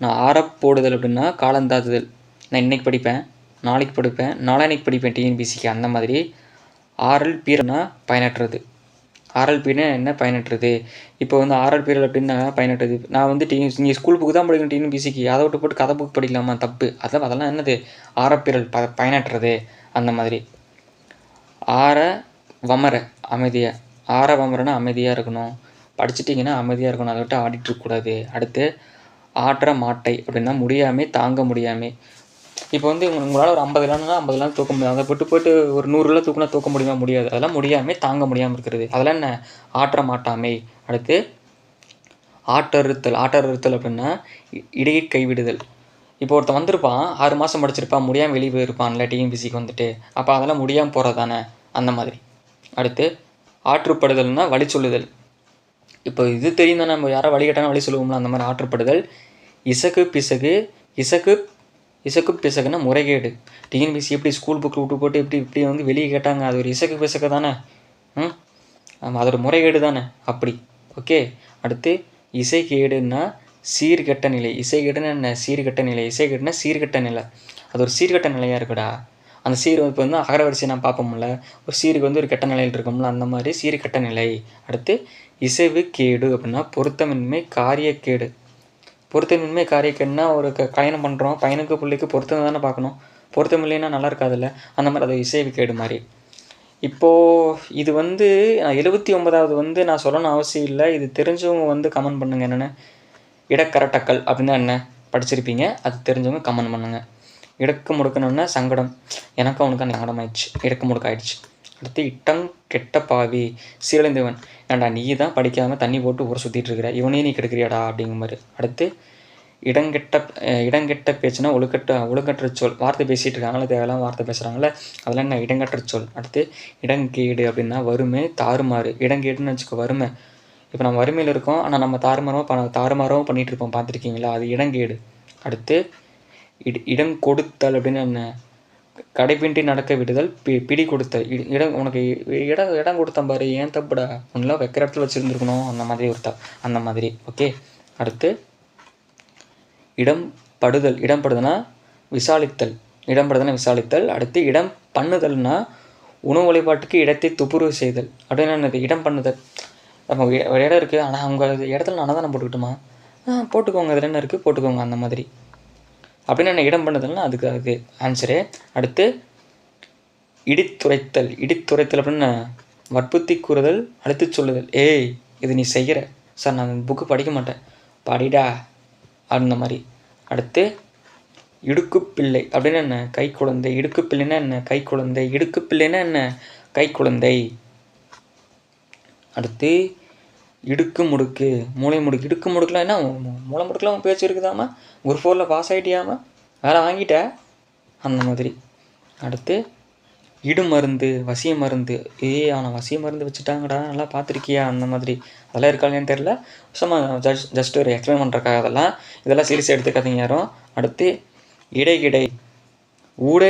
நான் ஆறப்போடுதல் அப்படின்னா காலந்தாதுதல். நான் இன்றைக்கி படிப்பேன், நாளைக்கு படிப்பேன், நாளைக்கு படிப்பேன் டிஎன்பிசிக்கு அந்த மாதிரி. ஆரல் பீரனா பயனற்றது. ஆரல் பீரனா என்ன, பயனற்றது. இப்போ ஆரல் பீரல் அப்படின்னா பயனற்றது. நான் நீங்கள் ஸ்கூல் புக்கு தான் படிக்கணும் டிஎன்பிசிக்கு, அதை விட்டு போட்டு கதை புக் படிக்கலாமா? தப்பு. அதெல்லாம் என்னது, ஆரப்பீரல் பயனற்றது அந்த மாதிரி. வமரனா அமைதியாக இருக்கணும், படிச்சுட்டிங்கன்னா அமைதியாக இருக்கணும், அதை விட்டு ஆடிட்டு இருக்கக்கூடாது. அடுத்து ஆற்ற மாட்டை அப்படின்னா முடியாமே, தாங்க முடியாமே. இப்போ உங்களால் ஒரு 50 கிலோனா 50 கிலோ தூக்க முடியாது, அதை போட்டு ஒரு 100 கிலோ தூக்கினா தூக்க முடியுமா? முடியாது. அதெல்லாம் முடியாமல், தாங்க முடியாமல் இருக்கிறது, அதெல்லாம் என்ன, ஆற்ற மாட்டாமை. அடுத்து ஆட்டறுத்தல் அப்படின்னா இடையே கைவிடுதல். இப்போ ஒருத்தன் வந்திருப்பான், 6 மாதம் படிச்சிருப்பான், முடியாமல் வெளியே போயிருப்பான்ல டிஎன்பிசிக்கு அப்போ அதெல்லாம் முடியாமல் போகிறது தானே அந்த மாதிரி. அடுத்து ஆற்றுப்படுதல்னா வழி சொல்லுதல். இப்போ இது தெரியும் தானே, நம்ம யாரோ வழிகட்டான வழி சொல்லுவோம்ல அந்த மாதிரி. ஆற்றுப்படுதல். இசக்கு பிசகுன்னா முறைகேடு. டிஎன்பிசி எப்படி ஸ்கூல் புக்கில் விட்டு போட்டு இப்படி வெளியே கேட்டாங்க, அது ஒரு இசக்கு பிசகு தானே, அது ஒரு முறைகேடு தானே அப்படி. ஓகே. அடுத்து இசைகேடுன்னா சீர்கெட்ட நிலை. இசைகேடுன்னா என்ன, சீர்கெட்ட நிலை. இசைகேடுனா சீர்கெட்ட நிலை, அது ஒரு சீர்கெட்ட நிலையாக இருக்குடா அந்த சீர் இப்போ வந்து அகரவரிசை நான் பார்ப்போம்ல, ஒரு சீருக்கு வந்து ஒரு கெட்ட நிலையில் இருக்கும்ல, அந்த மாதிரி சீர் கெட்ட நிலை. அடுத்து இசைவு கேடு அப்படின்னா பொருத்தமின்மை காரியக்கேடு. பொருத்தமின்மை காரியக்கேடுனா ஒரு கல்யாணம் பண்ணுறோம், பையனுக்கு பிள்ளைக்கு பொருத்தம் தானே பார்க்கணும், பொருத்தம் இல்லைன்னா நல்லா இருக்காதுல்ல, அந்த மாதிரி அது இசைவு கேடு மாதிரி. இப்போது இது வந்து 79வது வந்து நான் சொல்லணும்னு அவசியம் இல்லை, இது தெரிஞ்சவங்க வந்து கமெண்ட் பண்ணுங்க. என்னென்னு இடக்கரட்டக்கல் அப்படின்னா என்ன படிச்சிருப்பீங்க, அது தெரிஞ்சவங்க கமெண்ட் பண்ணுங்கள். இடக்கு முடுக்கணுன்னா சங்கடம், எனக்கும் அவனுக்கு அந்த சங்கடம் ஆயிடுச்சு, இடக்கு முடுக்க ஆயிடுச்சு. அடுத்து இட்டம் கெட்ட பாவி சீரழிந்தவன், ஏன்டா நீ தான் படிக்காமல் தண்ணி போட்டு ஊரை சுற்றிட்டு இருக்கிற, இவனே நீ கெடுக்கிறியாடா அப்படிங்கிற மாதிரி. அடுத்து இடங்கெட்ட பேச்சுன்னா ஒழுங்கற்ற சொல், வார்த்தை பேசிகிட்டு இருக்காங்களே, தேவையெல்லாம் வார்த்தை பேசுகிறாங்களே, அதெல்லாம் என்ன இடங்கற்ற சொல். அடுத்து இடங்கேடு அப்படின்னா வறுமை தாறுமாறு. இடங்கேடுன்னு வச்சுக்கோ, வறுமை. இப்போ நம்ம வறுமையில் இருக்கோம், ஆனால் நம்ம தாறுமாறவும் பண்ணிகிட்டு இருப்போம், பார்த்துருக்கீங்களா, அது இடங்கேடு. அடுத்து இடம் கொடுத்தல் அப்படின்னு என்ன, கடைபின்றி நடக்க விடுதல், பிடி கொடுத்தல். உனக்கு இடம் கொடுத்தேன் பாரு, ஏன் தப்புடா, ஒன்றும் வைக்கிற இடத்துல வச்சுருந்துருக்கணும், அந்த மாதிரி அந்த மாதிரி. ஓகே. அடுத்து இடம்படுதுன்னா விசாலித்தல், விசாலித்தல். அடுத்து இடம் பண்ணுதல்னா உணவு வழிபாட்டுக்கு இடத்தை துப்புரவு செய்தல் அப்படின்னு என்னது, இடம் பண்ணுதல். நம்ம ஒரு இடம் இருக்குது, ஆனால் அவங்க இடத்துல நான் தான் போட்டுக்கிட்டுமா, போட்டுக்கோங்க, இதில் என்ன இருக்குது போட்டுக்கோங்க, அந்த மாதிரி. அப்படின்னு என்ன இடம் பண்ணுதல்னா அதுக்கு ஆன்சரு. அடுத்து இடித்துரைத்தல் அப்படின்னு வற்புறுத்தி கூறுதல், அழுத்து சொல்லுதல். ஏய் இது நீ செய்கிற சார், நான் புக்கு படிக்க மாட்டேன், படிடா அந்த மாதிரி. அடுத்து இடுக்குப்பிள்ளை அப்படின்னு என்ன, கை குழந்தை. இடுக்குப்பிள்ளைன்னா என்ன, கை குழந்தை. இடுக்குப்பிள்ளைன்னா என்ன, கை குழந்தை. அடுத்து இடுக்கு முடுக்கு, மூளை முடுக்கு. இடுக்கு முடுக்கலாம் என்ன, மூளை முடுக்கலாம் பேச்சு இருக்குதாமா, குரூப் 4 பாஸ் ஆகிட்டியாமா, வேலை வாங்கிட்ட, அந்த மாதிரி. அடுத்து இடுமருந்து, வசிய மருந்து. அவனை வசிய மருந்து வச்சுட்டாங்கடா, நல்லா பார்த்துருக்கியா, அந்த மாதிரி. அதெல்லாம் இருக்காங்கன்னு தெரில, சும்மா ஜஸ்ட் ஒரு எக்ஸ்பிளைன் பண்ணுறக்காக இதெல்லாம் சீரியஸாக எடுத்துக்காதீங்க யாரும். அடுத்து இடைக்கிடை, ஊட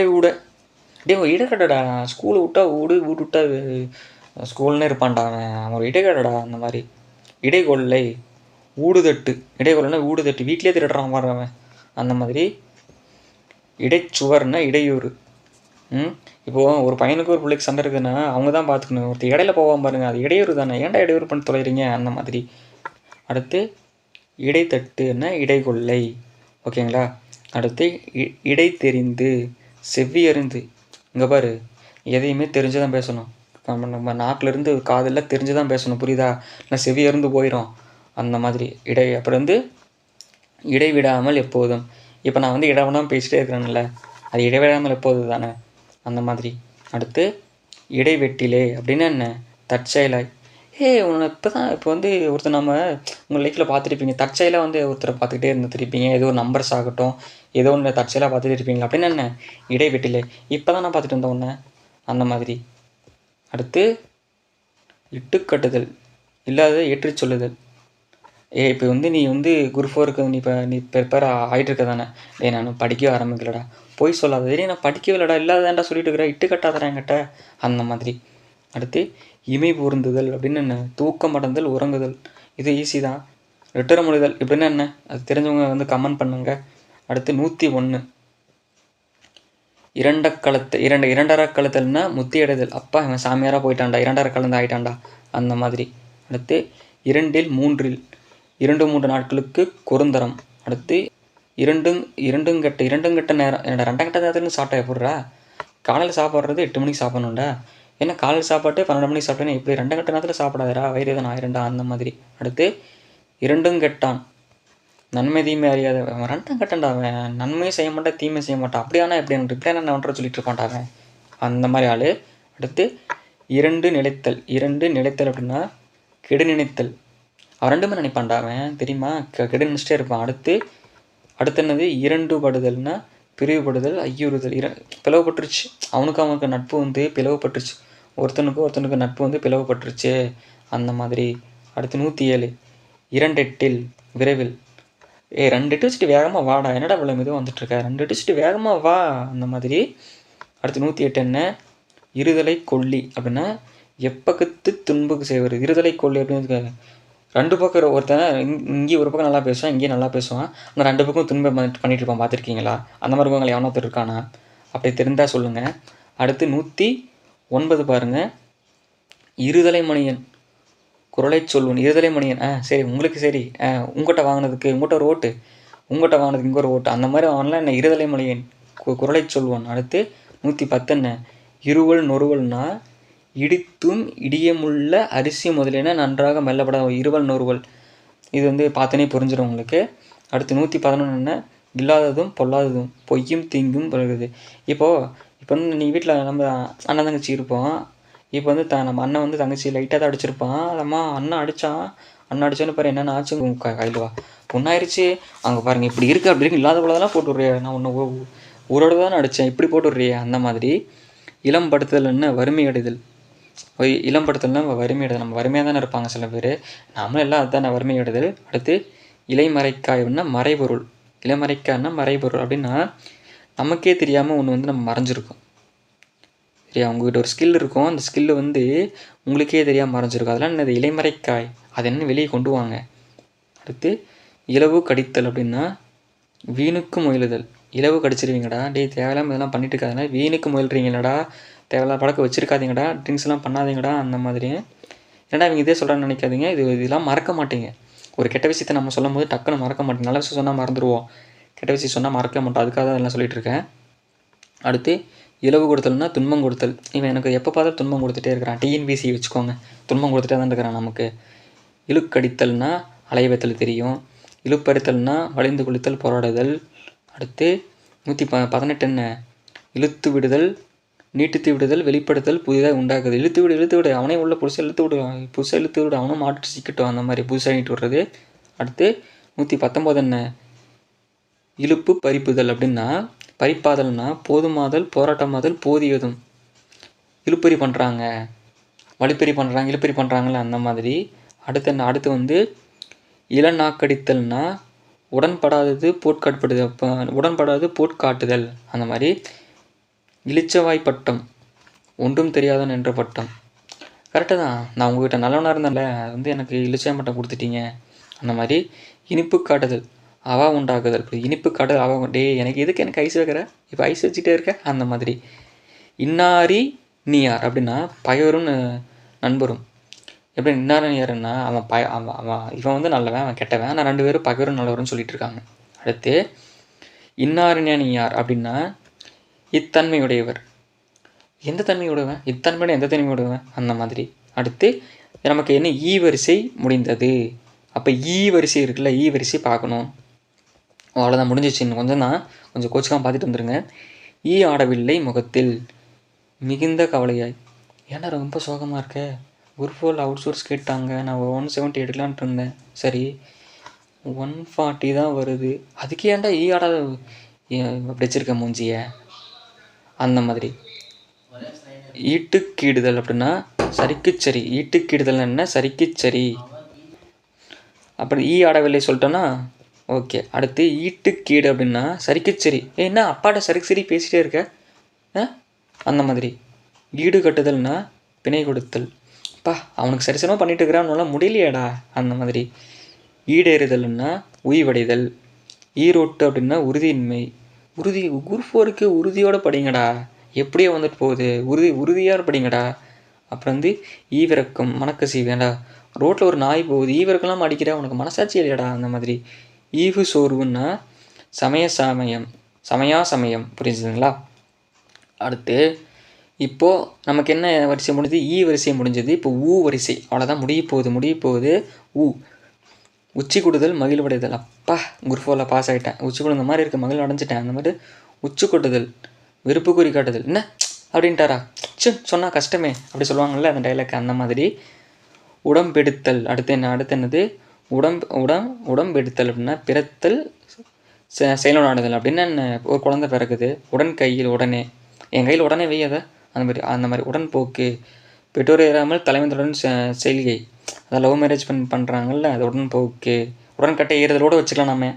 இடைக்கடடா, ஸ்கூலு விட்டா வீடு விட்டா ஸ்கூல்னே இருப்பான்டா அவன், ஒரு இடைக்கடடா அந்த மாதிரி. இடைகொள்ளை, ஊடுதட்டு. இடைகொள்ளைன்னா ஊடுதட்டு, வீட்லேயே திருடுறான் வர்றவன், அந்த மாதிரி. இடைச்சுவர்னா இடையூறு. இப்போது ஒரு பையனுக்கு ஒரு பிள்ளைக்கு சண்டை இருக்குதுன்னா அவங்க தான் பார்த்துக்கணும், ஒருத்தர் இடையில போவான் பாருங்கள், அது இடையூறு தானே, ஏன்டா இடையூறு பண்ணி தொலைகிறீங்க, அந்த மாதிரி. அடுத்து இடைத்தட்டுன்னா இடைகொள்ளை. ஓகேங்களா. அடுத்து இடை தெரிந்து, செவ்வியறிந்து. இங்கே பாரு, எதையுமே தெரிஞ்சு தான் பேசணும், நம்ம நாக்கிலேருந்து காதில் தெரிஞ்சு தான் பேசணும், புரியுதா, இல்லை செவ்வியறிந்து போயிடும், அந்த மாதிரி. அப்புறம் வந்து இடைவிடாமல் எப்போதும். இப்போ நான் வந்து இடவிடாமல் பேசிட்டே இருக்கிறேன்ல, அது இடைவிடாமல் எப்போது தானே, அந்த மாதிரி. அடுத்து இடைவெட்டிலே அப்படின்னா என்ன, தற்செயலாய். உன்னை இப்போ வந்து ஒருத்தர் நம்ம உங்கள் லைஃப்பில் பார்த்துருப்பீங்க, தற்செயலாக வந்து ஒருத்தரை பார்த்துக்கிட்டே இருந்துருப்பீங்க, ஏதோ ஒரு நம்பர்ஸ் ஆகட்டும், ஏதோ ஒன்று தற்செயலாக பார்த்துட்டு இருப்பீங்களா, அப்படின்னு என்ன இடைவெட்டிலே, இப்போ தான் நான் பார்த்துட்டு இருந்தேன் ஒன்று, அந்த மாதிரி. அடுத்து இட்டுக்கட்டுதல் இல்லாத ஏற்றி சொல்லுதல். இப்போ வந்து நீ வந்து குரூப் 4க்கு நீ ப்ரிப்பேர் ஆகிட்டு இருக்க தானே, நான் படிக்கவே ஆரம்பிக்கலடா, போய் சொல்லாத, நான் படிக்கவே இல்லைடா, இல்லாதான்டா சொல்லிட்டு இருக்கிறேன், இட்டு கட்டாதடா என்கிட்ட, அந்த மாதிரி. அடுத்து இமை பொருந்துதல் அப்படின்னு என்ன, தூக்கம் அடைந்தல் உறங்குதல். இது ஈஸி தான். ரெட்டர மொழிதல் இப்படின்னா என்ன, அது தெரிஞ்சவங்க வந்து கமெண்ட் பண்ணுங்க. அடுத்து 101 இரண்டரை கலத்தல்னா முத்தி அடைதல். அப்பா இவன் சாமியாராக போயிட்டான்டா, 2 கலந்து ஆயிட்டான்டா, அந்த மாதிரி. அடுத்து 2 3 நாட்களுக்கு குறுந்தரம். அடுத்து இரண்டும் கெட்ட நேரம். என்னடா 2 கெட்ட நேரத்துலேருந்து சாப்பிட்டா எப்படிறா, காலையில் சாப்பிட்றது 8 மணிக்கு சாப்பிட்ணுண்டா, ஏன்னா காலையில் சாப்பாட்டு 12 மணிக்கு சாப்பிட்டேன்னா இப்படி 2 கெட்ட நேரத்தில் சாப்பிடாதரா, வயிறு எதுவும் ஆயிரண்டா, அந்த மாதிரி. அடுத்து 2 கெட்டான், நன்மை தீமை அறியாத. அவன் 2 கெட்டான்டா, அவன் நன்மையும் செய்ய மாட்டான் தீமை செய்ய மாட்டான், அப்படியானா எப்படி எனக்கு ரிப்ளை என்ன பண்ணுற சொல்லிட்டு இருப்பான்டா அவன், அந்த மாதிரி ஆள். அடுத்து 2 நிலைத்தல் அப்படின்னா கெடு நினைத்தல். அவன் 2மே நினைப்பான்டா அவன், தெரியுமா, கெடு நினைச்சிட்டே இருப்பான். அடுத்து என்னது 2 படுதல்னா பிரிவுபடுதல், ஐயுறுதல். பிளவுபட்டுருச்சு, அவனுக்கு நட்பு வந்து பிளவுபட்டுருச்சு, ஒருத்தனுக்கு நட்பு வந்து பிளவுபட்டுருச்சு, அந்த மாதிரி. அடுத்து 107 2 விரைவில். 2 வச்சுட்டு வேகமாக வாடா, என்னடா இவ்வளோ மெதுவாக வந்துட்டுருக்க, 2 வச்சுட்டு வேகமாக வா, அந்த மாதிரி. அடுத்து 108 என்ன, இருதலை கொல்லி அப்படின்னா எப்பக்கத்து துன்புக்கு செய்வது. இருதலை கொல்லி அப்படின்னு 2 பக்கம் ஒருத்தன் இங்கேயும் ஒரு பக்கம் நல்லா பேசுவான், இங்கேயும் நல்லா பேசுவான், ஆனால் 2 பக்கம் துன்பம் பண்ணிட்டு இருப்பான், பார்த்துருக்கீங்களா, அந்த மாதிரி இருக்கவங்களை எவனோ ஒருத்தர் இருக்கானா, அப்படி தெரிந்தால் சொல்லுங்கள். அடுத்து 109 பாருங்கள். இருதலை மணியன் குரலை சொல்வன். இருதலை மணியன் சரி உங்களுக்கு சரி உங்கள்கிட்ட வாங்கினதுக்கு உங்கள்கிட்ட ஒரு ஓட்டு, உங்கள்கிட்ட வாங்கினதுக்கு இங்கே ஒரு ஓட்டு, அந்த மாதிரி அவன்லாம் என்ன இருதலை மணியன் குரலை சொல்வான். அடுத்து 110 என்ன இருவல் நொறுவல்னா இடித்தும் இடியமுள்ள அரிசி முதலியன நன்றாக மெல்லப்பட இருவல் நொறுவல். இது வந்து பார்த்தோன்னே புரிஞ்சிடும் உங்களுக்கு. அடுத்து 111 என்ன இல்லாததும் பொல்லாததும் பொய்யும் தீங்கும் பழகுது. இப்போ வந்து நீ வீட்டில் நம்ம அண்ணன் தங்கச்சி இருப்போம். இப்போ வந்து நம்ம அண்ணன் வந்து தங்கச்சி லைட்டாக தான் அடிச்சிருப்பான். அம்மா அண்ணன் அடித்தான்னு பாரு என்னென்ன ஆச்சு கையில் வா பொண்ணாயிருச்சு அங்கே பாருங்கள் இப்படி இருக்குது அப்படி இருக்குது இல்லாத போலதெல்லாம் போட்டு விட்றியா, நான் ஒன்று ஊரோட தானே அடித்தேன் இப்படி போட்டு விட்றியே. அந்த மாதிரி இளம்படுத்துதல் என்ன வறுமை அடைதல். இளம்படுத்தல்னா வறுமை அடைதல். நம்ம வறுமையாக தானே இருப்பாங்க சில பேர், நம்மளும் எல்லாம் அதுதானே வறுமை அடைதல். அடுத்து இலைமறைக்காய்னா மறைபொருள். இலைமறைக்காய்னா மறைபொருள் அப்படின்னா நமக்கே தெரியாமல் ஒன்று வந்து நம்ம மறைஞ்சிருக்கோம். சரியா, உங்கள்கிட்ட ஒரு ஸ்கில் இருக்கும், அந்த ஸ்கில்லு வந்து உங்களுக்கே தெரியாமல் மறைஞ்சிருக்கும். அதெல்லாம் என்னது இலைமறைக்காய், அது என்ன வெளியே கொண்டு வாங்க. அடுத்து இலவு கடித்தல் அப்படின்னா வீணுக்கு முயலுதல். இலவு கடிச்சிருவீங்கடா தேவையில்லாமல் இதெல்லாம் பண்ணிட்டு இருக்காதுன்னா வீணுக்கு முயல்றீங்களடா, தேவையில்லாத பழக்கம் வச்சுருக்காதீங்கடா, ட்ரிங்க்ஸ்லாம் பண்ணாதீங்கடா அந்த மாதிரி. ஏன்னா இவங்க இதே சொல்கிறான்னு நினைக்காதீங்க. இதெல்லாம் மறக்க மாட்டீங்க. ஒரு கெட்ட விஷயத்தை நம்ம சொல்லும் போது டக்குன்னு மறக்க மாட்டேங்க. நல்ல விஷயம் சொன்னால் மறந்துடுவோம், கெட்ட விஷயம் சொன்னால் மறக்க மாட்டோம். அதுக்காக தான் அதெல்லாம் சொல்லிகிட்டு இருக்கேன். அடுத்து இலவு கொடுத்தல்னா துன்பம் கொடுத்தல். இவன் எனக்கு எப்போ பார்த்தாலும் துன்பம் கொடுத்துட்டே இருக்கிறான். டிஎன்பிசி வச்சுக்கோங்க, துன்பம் கொடுத்துட்டே தான் இருக்கிறான் நமக்கு. இழுக்கடித்தல்னா அலைவத்தல் தெரியும். இழுப்பறித்தல்னா வளைந்து குளித்தல் போராடுதல். அடுத்து 118 என்ன இழுத்து விடுதல் நீட்டித்து விடுதல் வெளிப்படுத்தல் புதிதாக உண்டாக்குது. இழுத்து விடு அவனே உள்ள புதுசாக இழுத்து விடு அவனும் மாட்டு சிக்கட்டும், அந்த மாதிரி புதுசாக நீட்டு விடுறது. அடுத்து 119 என்ன இழுப்பு பறிப்புதல் அப்படின்னா பறிப்பாதல்னா போதுமாதல் போராட்டமாதல் போதியதும். இழுப்பறி பண்ணுறாங்க வழிப்பறி பண்ணுறாங்க இழுப்பறி பண்ணுறாங்களே அந்த மாதிரி. அடுத்து வந்து இளநாக்கடித்தல்னா உடன்படாதது போட்காட்டுதல் அந்த மாதிரி. இளிச்சவாய் பட்டம் ஒன்றும் தெரியாதவன் என்ற பட்டம். கரெக்டு தான், நான் உங்கள்கிட்ட நல்லவனாக இருந்தேன்ல, அது வந்து எனக்கு இளிச்சவாய் பட்டம் கொடுத்துட்டீங்க அந்த மாதிரி. இனிப்பு காட்டுதல் அவா உண்டாக்குதல். இப்போ இனிப்பு காட்டுதல் அவா எனக்கு எதுக்கு எனக்கு ஐஸ் வைக்கிற, இப்போ ஐஸ் வச்சுட்டே இருக்க அந்த மாதிரி. இன்னாரி நீ யார் அப்படின்னா பகைவரும் நண்பரும். எப்படி இன்னாரி நீ யாருன்னா அவன் இவன் வந்து நல்லவன் அவன் கெட்டவன், நான் 2 பேரும் பகைவரும் நல்லவருன்னு சொல்லிட்டு இருக்காங்க. அடுத்து இன்னாரினியா நீ யார் அப்படின்னா இத்தன்மையுடையவர். எந்த தன்மையுடையவன், இத்தன்மையோட எந்த தன்மையுடையவன் அந்த மாதிரி. அடுத்து நமக்கு என்ன ஈ வரிசை முடிந்தது. அப்போ ஈ வரிசை இருக்குல்ல, ஈ வரிசை பார்க்கணும். அவ்வளோதான், முடிஞ்சிச்சு. இன்னும் கொஞ்சம் தான், கொஞ்சம் கோச்சுக்காம பார்த்துட்டு வந்துடுங்க. ஈ ஆடவில்லை முகத்தில் மிகுந்த கவலையாய். ஏன்னா ரொம்ப சோகமாக இருக்க, குரூப் 4 அவுட் சோர்ஸ் கேட்டாங்க, நான் 170 எடுக்கலான்ட்டு இருந்தேன். சரி 140 தான் வருது, அதுக்கு ஏன்டா ஈ ஆடாத வச்சிருக்க மூஞ்சிய அந்த மாதிரி. ஈட்டுக்கீடுதல் அப்படின்னா சரிக்குச்சரி. ஈட்டுக்கீடுதல் என்ன சரிக்குச்சரி. அப்படி ஈ ஆடவில்லை சொல்லிட்டோன்னா ஓகே. அடுத்து ஈட்டுக்கீடு அப்படின்னா சரிக்குச்சரி. என்ன அப்பாட்ட சரிக்கு சரி பேசிகிட்டே இருக்க அந்த மாதிரி. ஈடு கட்டுதல்னா பிணை கொடுத்தல். அப்பா அவனுக்கு சரிசனமாக பண்ணிட்டு இருக்கிறான் முடியலையாடா அந்த மாதிரி. ஈடேறுதல்னா உய்வடைதல். ஈரோட்டு அப்படின்னா உறுதியின்மை. குரூப் 4க்கு உறுதியோடு படிங்கடா, எப்படியோ வந்துட்டு போகுது, உறுதியாக படிங்கடா. அப்புறம் வந்து ஈவிரக்கம் மனக்கசி வேண்டா, ரோட்டில் ஒரு நாய் போகுது ஈவிரக்கெல்லாம் அடிக்கிற, உனக்கு மனசாட்சி இல்லையாடா அந்த மாதிரி. ஈவு சோர்வுன்னா சமயம் புரிஞ்சுதுங்களா. அடுத்து இப்போது நமக்கு என்ன வரிசை முடிஞ்சது, ஈ வரிசை முடிஞ்சது. இப்போ ஊ வரிசை அவ்வளோதான், முடிய போகுது. ஊ உச்சி கூடுதல் மகிழ்வடைதல். அப்பா குரூப் 4ல பாஸ் ஆகிட்டேன், உச்சி கூடுந்த மாதிரி இருக்க மகிழ்வு அடைஞ்சிட்டேன். அந்த மாதிரி உச்சி கொட்டுதல் வெறுப்பு குறி காட்டுதல். என்ன அப்படின்ட்டாரா சொன்னால் கஷ்டமே அப்படி சொல்லுவாங்கள்ல அந்த டைலாக் அந்த மாதிரி. உடம்பெடுத்தல். அடுத்து என்னது உடம்பெடுத்தல் அப்படின்னா பிறத்தல் செயலாடுதல் அப்படின்னா என்ன, ஒரு குழந்தை பிறகுது உடன் கையில் உடனே, என் கையில் உடனே வையாத அந்த மாதிரி. உடன்போக்கு பெற்றோர் ஏறாமல் தலைவனுடன் செய்கை, அதை லவ் மேரேஜ் பண்ணுறாங்கல்ல அது உடன்போக்கு. உடன்கட்டை ஏறுதலோடு வச்சுக்கலாம் நம்ம.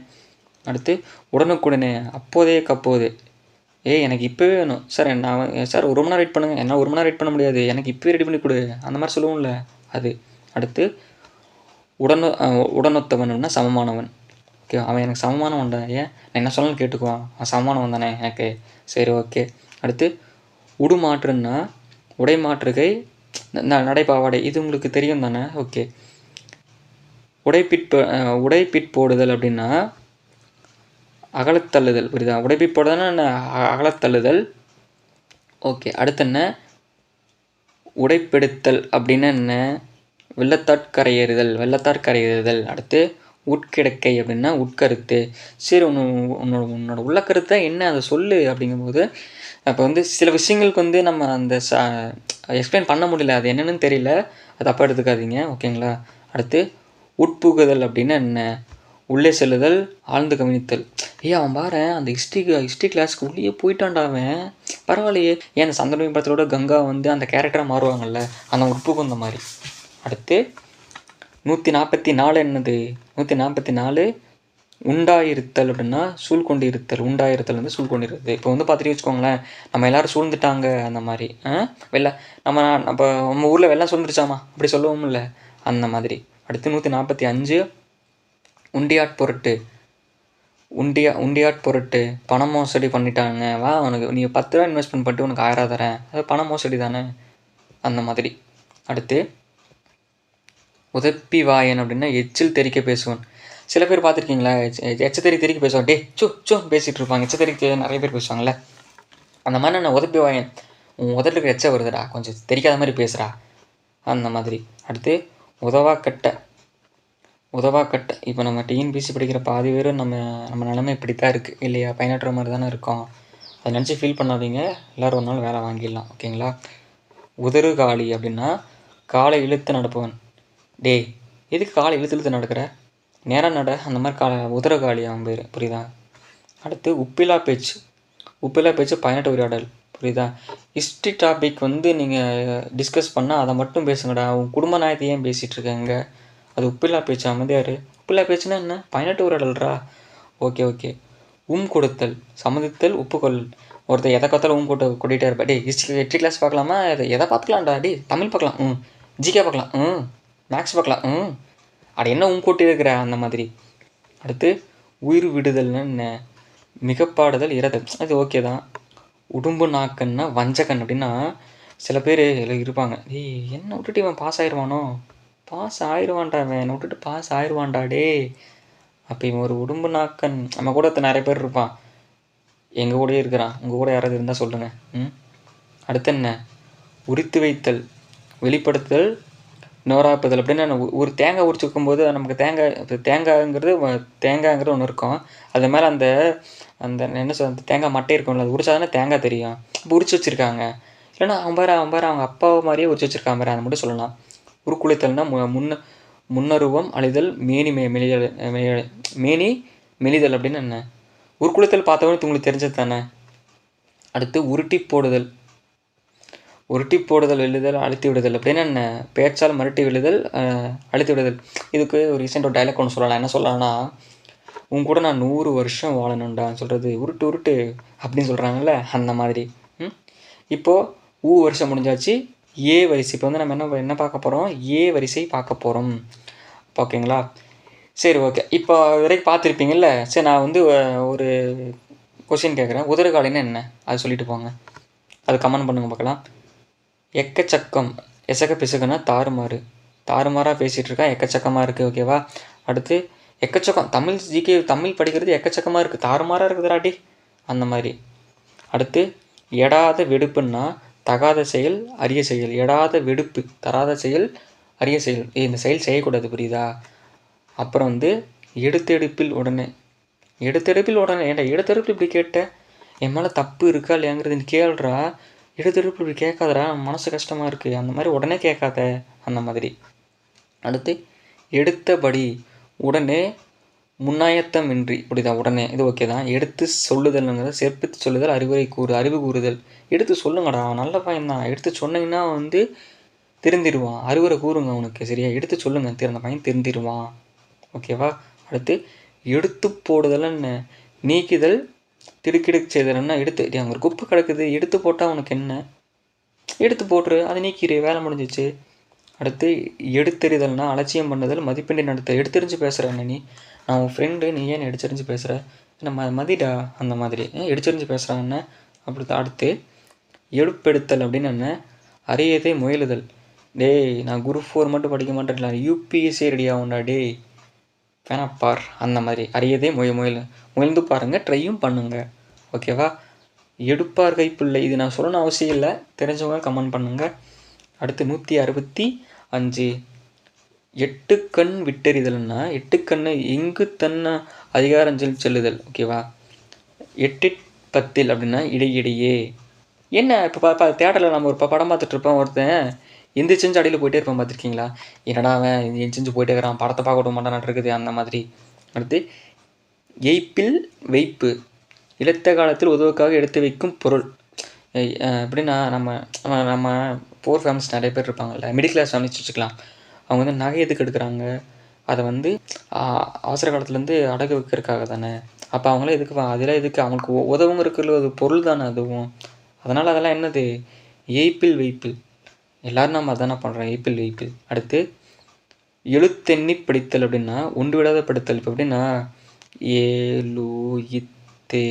அடுத்து உடனுக்குடனே அப்போதே கப்போது. எனக்கு இப்போவே வேணும் சார், சார் 1 மணி நேரம் வெயிட் பண்ணுங்கள், என்ன 1 மணி நேரம் வெயிட் பண்ண முடியாது, எனக்கு இப்போவே ரெடி பண்ணி கொடு அந்த மாதிரி சொல்லுவோம்ல அது. அடுத்து உடனொத்தவன்னா சமமானவன். ஓகே அவன் எனக்கு சமமானவன்டா, ஏன் நான் என்ன சொல்லணும்னு கேட்டுக்குவான், அவன் சமமானவன் தானே எனக்கு, சரி ஓகே. அடுத்து உடுமாற்றுன்னா உடை மாற்றுகை, நடைபாவாடை, இது உங்களுக்கு தெரியும் தானே? ஓகே. உடைப்பிட் போடுதல் அப்படின்னா அகலத்தள்ளுதல், புரியுதா? உடைப்பிட் போடுதல்னா என்ன? அகலத்தள்ளுதல். ஓகே. அடுத்து என்ன? உடைப்பெடுத்தல் அப்படின்னா என்ன? வெள்ளத்தார் கரையேறுதல். அடுத்து உட்கிடக்கை அப்படின்னா உட்கருத்து. சரி, உன்னோட உள்ள கருத்தை என்ன, அதை சொல்லு அப்படிங்கும்போது, அப்போ வந்து சில விஷயங்களுக்கு வந்து நம்ம அந்த எக்ஸ்பிளைன் பண்ண முடியல, அது என்னென்னு தெரியல, அது தப்பாக எடுத்துக்காதீங்க, ஓகேங்களா? அடுத்து உட்புகுதல் அப்படின்னா என்ன? உள்ளே செல்லுதல், ஆழ்ந்து கவனித்தல். அவன் பாரு அந்த ஹிஸ்ட்ரி கிளாஸ்க்கு உள்ளே போயிட்டான்டா அவன், பரவாயில்லையே. ஏன் அந்த சந்திரமுகி படத்தோட கங்கா வந்து அந்த கேரக்டராக மாறுவாங்கல்ல, அந்த உட்புகுந்த மாதிரி. அடுத்து 144 என்னது? 144 உண்டாயிருத்தல் அப்படின்னா சூழ்கொண்டு இருத்தல். உண்டாயிருத்தல் வந்து சூழ்கொண்டு இருத்தல். இப்போ வந்து பார்த்துட்டு வச்சுக்கோங்களேன், நம்ம எல்லோரும் சூழ்ந்துட்டாங்க அந்த மாதிரி. நம்ம ஊரில் வெள்ளம் சூழ்ந்துருச்சாமா அப்படி சொல்லுவோம்ல, அந்த மாதிரி. அடுத்து 145 உண்டியாட் பொருட்டு பணம் மோசடி பண்ணிட்டாங்க, வா உனக்கு நீ 10 ரூபா இன்வெஸ்ட்மெண்ட் பண்ணிட்டு உனக்கு 1000 தரேன், அது பணம் மோசடி தானே, அந்த மாதிரி. அடுத்து உதப்பி வாயன் அப்படின்னா எச்சில் தெறிக்க பேசுவான். சில பேர் பார்த்துருக்கீங்களா, எச்ச தெறிக்க பேசுவான், டே சு பேசிகிட்டு இருப்பாங்க. எச்ச நிறைய பேர் பேசுவாங்கள்ல, அந்த மாதிரி நான் உதப்பி வாயன், உன் உதட்டுக்கு எச்ச வருதுடா, கொஞ்சம் தெரிக்காத மாதிரி பேசுகிறா, அந்த மாதிரி. அடுத்து உதவாக்கட்டை. இப்போ நம்ம டிஎன்பிசி படிக்கிற பாதி பேர் நம்ம நிலைமை இப்படி தான் இருக்குது இல்லையா? பயனற்ற மாதிரி தானே இருக்கோம். அதை நினச்சி ஃபீல் பண்ணாதீங்க, எல்லோரும் ஒரு நாள் வேலை வாங்கிடலாம், ஓகேங்களா? உதறுகாலி அப்படின்னா காலை இழுத்து நடப்பவன். டேய், எதுக்கு காலை இழுத்து நடக்கிற, நேரம் நட, அந்த மாதிரி உதறுகாலி அவன் பேர், புரியுதா? அடுத்து உப்பிலா பேச்சு பயனற்ற உரையாடல், புரியுதா? ஹிஸ்ட்ரி டாபிக் வந்து நீங்கள் டிஸ்கஸ் பண்ணால் அதை மட்டும் பேசுங்கடா, உன் குடும்ப நாயத்தை ஏன் பேசிகிட்டு இருக்காங்க? அது உப்பில்லா பேச்சு, அமைதியாரு. உப்பில்லா பேச்சுன்னா என்ன? பயனற்ற உரையாடல்ரா. ஓகே. கொடுத்தல், சம்மதித்தல், ஒப்புக்கொள்ளல். ஒருத்தர் எதை பார்த்தாலும் கொட்டிகிட்டே இருப்பா. டே ஹிஸ்ட்ரி கிளாஸ் பார்க்கலாமா? எதை பார்த்துக்கலாம்டா? டே தமிழ் பார்க்கலாம், ஜிகே பார்க்கலாம், மேக்ஸ் பார்க்கலாம், அட என்ன கொட்டி இருக்கிற, அந்த மாதிரி. அடுத்து உயிர் விடுதல்னு என்ன? மிகப்பாடுதல், இறதல், அது ஓகே தான். உடும்பு நாக்கன்னா வஞ்சகன் அப்படின்னா சில பேர் இருப்பாங்க, என்ன விட்டுட்டு இவன் பாஸ் ஆயிடுவானோ, பாஸ் ஆயிடுவான்டா, என்னை விட்டுட்டு பாஸ் ஆயிடுவான்டா டே. அப்போ இவன் ஒரு உடும்பு நாக்கன். நம்ம கூட நிறைய பேர் இருப்பான், எங்கள் கூடயே இருக்கிறான், உங்கள் கூட யாராவது இருந்தால் சொல்லுங்கள். அடுத்து என்ன? உரித்து வைத்தல், வெளிப்படுத்துதல், நோராப்புதல் அப்படின்னா ஒரு தேங்காய் உரிச்சு வைக்கும்போது நமக்கு தேங்காய்ங்கிறது ஒன்று இருக்கும், அது மேலே அந்த என்ன சொல்ல, அந்த தேங்காய் மட்டை இருக்கும்ல, அது உரிச்சா தானே தேங்காய் தெரியும். இப்போ உரிச்சு வச்சுருக்காங்க, இல்லைன்னா அவன் பாரு அவங்க அப்பாவை மாதிரியே உரிச்சு வச்சுருக்கான் பாரு, அதை மட்டும் சொல்லலாம். உருக்குலைத்தல்னா முன்னருவம் அழிதல், மேனி மெலிதல் அப்படின்னு என்ன? உருக்குலைத்தல் பார்த்தவொன்னே உங்களுக்கு தெரிஞ்சது தானே. அடுத்து உருட்டி போடுதல், எழுதல், அழுத்தி விடுதல் அப்படின்னு என்ன? பேச்சால் மறுட்டி விழுதல், அழுத்தி விடுதல். இதுக்கு ஒரு ரீசெண்ட் ஒரு டைலாக் ஒன்று சொல்லலாம். என்ன சொல்லலாம்னா, உன் கூட நான் 100 வருஷம் வாழணுண்டான்னு சொல்கிறது உருட்டு அப்படின்னு சொல்கிறாங்கல்ல, அந்த மாதிரி. இப்போது வருஷம் முடிஞ்சாச்சு, ஏ வரிசை. இப்போ வந்து நம்ம என்ன பார்க்க போகிறோம்? ஏ வரிசை பார்க்க போகிறோம், ஓகேங்களா? சரி, ஓகே. இப்போ வரைக்கும் பார்த்துருப்பீங்கள்ல. சரி, நான் வந்து ஒரு கொஸ்டின் கேட்குறேன். உதறுகாலின்னு என்ன, அது சொல்லிட்டு போங்க, அது கமெண்ட் பண்ணுங்க பார்க்கலாம். எக்கச்சக்கம், எசக பிசகுன்னா தாறுமாறாக பேசிகிட்டு இருக்கா, எக்கச்சக்கமாக இருக்குது, ஓகேவா? அடுத்து எக்கச்சக்கம், தமிழ் படிக்கிறது எக்கச்சக்கமாக இருக்குது, தாறுமாறாக இருக்குதுராட்டி, அந்த மாதிரி. அடுத்து எடாத வெடுப்புன்னா தகாத செயல், அரிய செயல். எடாத வெடுப்பு, தராத செயல், அரிய செயல். இந்த செயல் செய்யக்கூடாது, புரியுதா? அப்புறம் வந்து எடுத்தெடுப்பில் உடனே. ஏன்டா எடுத்தெடுப்பில் இப்படி கேட்ட, என் மேலே தப்பு இருக்கா இல்லையாங்கிறது நீ கேள்றா. எடுத்தெடுப்பில் இப்படி கேட்காதடா, மனசு கஷ்டமாக இருக்குது, அந்த மாதிரி உடனே கேட்காத, அந்த மாதிரி. அடுத்து எடுத்தபடி, உடனே, முன்னாயத்தமின்றி, புரியுதா? உடனே, இது ஓகே தான். எடுத்து சொல்லுதல்ங்கிறது செற்பித்து சொல்லுதல், அறிவு கூறுதல். எடுத்து சொல்லுங்கடா, நல்ல பையன்தான், எடுத்து சொன்னீங்கன்னா வந்து திருந்திடுவான், அறிவுரை கூறுங்க அவனுக்கு, சரியா? எடுத்து சொல்லுங்க, அந்த பையன் திருந்திடுவான், ஓகேவா? அடுத்து எடுத்து போடுதல்னு நீக்குதல், திடுக்கிடு செய்தல்னா எடுத்து அங்கே ஒரு குப்பை கிடக்குது, எடுத்து போட்டால் அவனுக்கு என்ன, எடுத்து போட்டுரு, அதை நீக்கிடு, வேலை முடிஞ்சிச்சு. அடுத்து எடுத்தெறிதல்னா அலட்சியம் பண்ணுதல், மதிப்பெண்ணை நடத்த. எடுத்தெறிஞ்சு பேசுகிறேன் நீ, நான் உன் ஃப்ரெண்டு, நீ ஏன் எடுத்தெறிஞ்சு பேசுகிற, நம்ம மதிடா, அந்த மாதிரி. எடுத்தெறிஞ்சு பேசுகிறான்னு அப்படி தான். அடுத்து எடுப்பெடுத்தல் அப்படின்னு என்ன? அரியதை முயலுதல். டேய் நான் குரூப் 4 மட்டும் படிக்க மாட்டேன்ல, யூபிஎஸ்சி ரெடி ஆகும்டா டேய், வேணா பார். அந்த மாதிரி அரியதே முயல்ந்து பாருங்கள், ட்ரையும் பண்ணுங்க. ஓகேவா? எடுப்பார் கைப்பிள்ளை, இது நான் சொல்லணும்னு அவசியம் இல்லை, தெரிஞ்சவங்க கமெண்ட் பண்ணுங்கள். அடுத்து 165, எட்டுக்கண் விட்டெறிதல்னா, எட்டுக்கண்ணு எங்கு தன்னை அதிகாரஞ்சல் செல்லுதல். ஓகேவா? எட்டிப்பத்தில் அப்படின்னா இடையிடையே. என்ன இப்போ தேட்டரில் நம்ம ஒரு படம் பார்த்துட்டு இருப்போம், ஒருத்தன் எந்திரிச்சு அடியில் போயிட்டே இருப்பான், பார்த்துருக்கீங்களா? என்னடா அவன் எந்திரிச்சு போயிட்டே இருக்கிறான், படத்தை பார்க்க விட மாட்டான் இருக்குது, அந்த மாதிரி. அடுத்து எய்ப்பில் வைப்பு, இழுத்த காலத்தில் உதவுக்காக எடுத்து வைக்கும் பொருள். எப்படின்னா நம்ம நம்ம போர் ஃபேமிலிஸ் நிறைய பேர் இருப்பாங்கள்ல, மிடில் கிளாஸ் ஃபேமிலிஸ் வச்சுக்கலாம். அவங்க வந்து நகை எதுக்கு எடுக்கிறாங்க? அதை வந்து அவசர காலத்துலேருந்து அடகு வைக்கிறதுக்காக தானே. அப்போ அவங்களாம் எதுக்கு அதெல்லாம் எதுக்கு? அவங்களுக்கு உதவுங்க இருக்கிறது அது பொருள் தானே அதுவும். அதனால் அதெல்லாம் என்னது? எய்ப்பில் வைப்பில். எல்லோரும் நம்ம அதானே பண்ணுறோம், எய்ப்பில் வைப்பில். அடுத்து எழுத்தெண்ணி படித்தல் அப்படின்னா ஒன்று விடாத படித்தல். இப்போ எப்படின்னா ஏழு இத்தே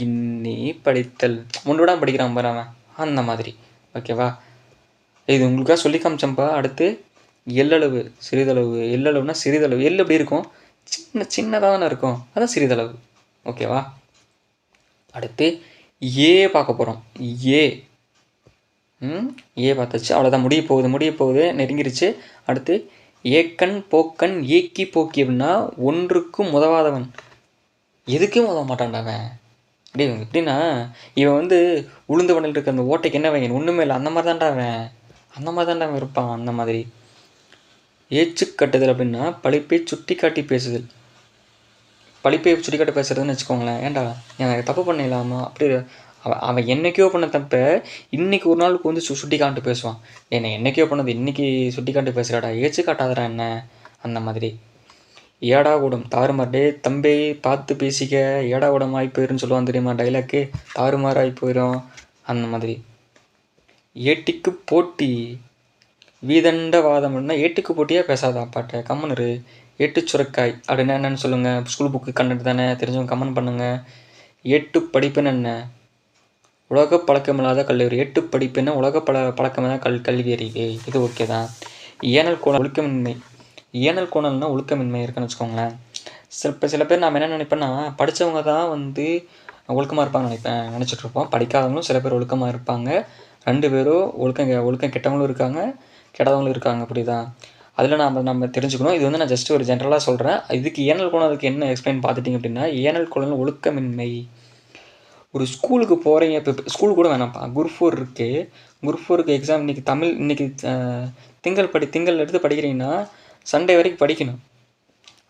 இன்னி படித்தல், ஒன்று விடாமல் படிக்கிறான் பாரு அவன், அந்த மாதிரி. ஓகேவா? இது உங்களுக்காக சொல்லி காமிச்சம்பா. அடுத்து எள்ளளவு சிறிதளவு. எள்ளளவுனா சிறிதளவு. எள் எப்படி இருக்கும்? சின்னதாக தானே இருக்கும், அதான் சிறிதளவு. ஓகேவா? அடுத்து ஏ பார்க்க போகிறோம். ஏ பார்த்தாச்சு, அவ்வளோதான். முடிய போகுது, நெருங்கிருச்சு. அடுத்து ஏக்கண் போக்கண் ஏக்கி போக்கி அப்படின்னா ஒன்றுக்கும் உதவாதவன். எதுக்கும் உதவ மாட்டான்டாவன். எப்படின்னா இவன் வந்து உளுந்து வண்டில் இருக்க அந்த ஓட்டைக்கு என்ன வைங்க, ஒன்றுமே இல்லை, அந்த மாதிரி தான்டா அவன் இருப்பான். அந்த மாதிரி. ஏச்சு கட்டுதல் அப்படின்னா பழிப்பை சுட்டி காட்டி பேசுதல். பழிப்பை சுட்டி காட்டி பேசுறதுன்னு வச்சுக்கோங்களேன். ஏன்டா எனக்கு தப்பு பண்ணிடலாமா அப்படி? அவன் என்னைக்கோ பண்ண தப்ப இன்னைக்கு ஒரு நாளுக்கு வந்து சுட்டி காட்டு பேசுவான். என்னை என்னைக்கோ பண்ணது இன்னைக்கு சுட்டி காட்டு பேசுகிறாடா, ஏச்சு காட்டாதடா என்ன, அந்த மாதிரி. ஏடா கூடம் தாறுமாறே தம்பி பார்த்து பேசிக்க, ஏடா கூடம் ஆகி போயிருன்னு சொல்லுவான் தெரியுமா டைலாக்கு, தாறுமாறாகி போயிடும், அந்த மாதிரி. ஏட்டிக்கு போட்டி வீதண்ட வாதம் அப்படின்னா ஏட்டுக்கு போட்டியாக பேசாதா அப்பாட்ட, கம்மனரு. ஏட்டு சுரக்காய் அப்படின்னா என்னென்னு சொல்லுங்கள். ஸ்கூல் புக்கு கண்டென்ட் தானே, தெரிஞ்சவங்க கமெண்ட் பண்ணுங்கள். ஏட்டு படிப்புன்னு என்ன? உலக பழக்கமில்லாத கல்லூரி. எட்டு படிப்புன்னா உலக பழக்கமில்லாத கல்வி அறிவு. இது ஓகே தான். ஏனல் கோணல் ஒழுக்கமின்மை. ஏனல் கோணல்னால் ஒழுக்கமின்மை இருக்குன்னு வச்சுக்கோங்களேன். சில பேர் நான் என்ன நினைப்பேன்னா, படித்தவங்க தான் வந்து ஒழுக்கமாக இருப்பாங்கன்னு நினச்சிட்ருப்போம். படிக்காதவங்களும் சில பேர் ஒழுக்கமாக இருப்பாங்க. 2 பேரும் ஒழுக்கம் கெட்டவங்களும் இருக்காங்க, கெட்டவங்களும் இருக்காங்க. அப்படி தான் அதில் நம்ம தெரிஞ்சுக்கணும். இது வந்து நான் ஜஸ்ட் ஒரு ஜென்ரலாக சொல்கிறேன். இதுக்கு ஏனல் கோணம் அதுக்கு என்ன எக்ஸ்பிளைன் பார்த்துட்டிங்க அப்படின்னா, ஏனல் கோணல் ஒழுக்கமின்மை. ஒரு ஸ்கூலுக்கு போகிறீங்க, இப்போ ஸ்கூல் கூட வேணாம்ப்பா, குரூப் 4 இருக்குது. குரூப் 4க்கு எக்ஸாம் இன்றைக்கி திங்கள் எடுத்து படிக்கிறீங்கன்னா சண்டே வரைக்கும் படிக்கணும்.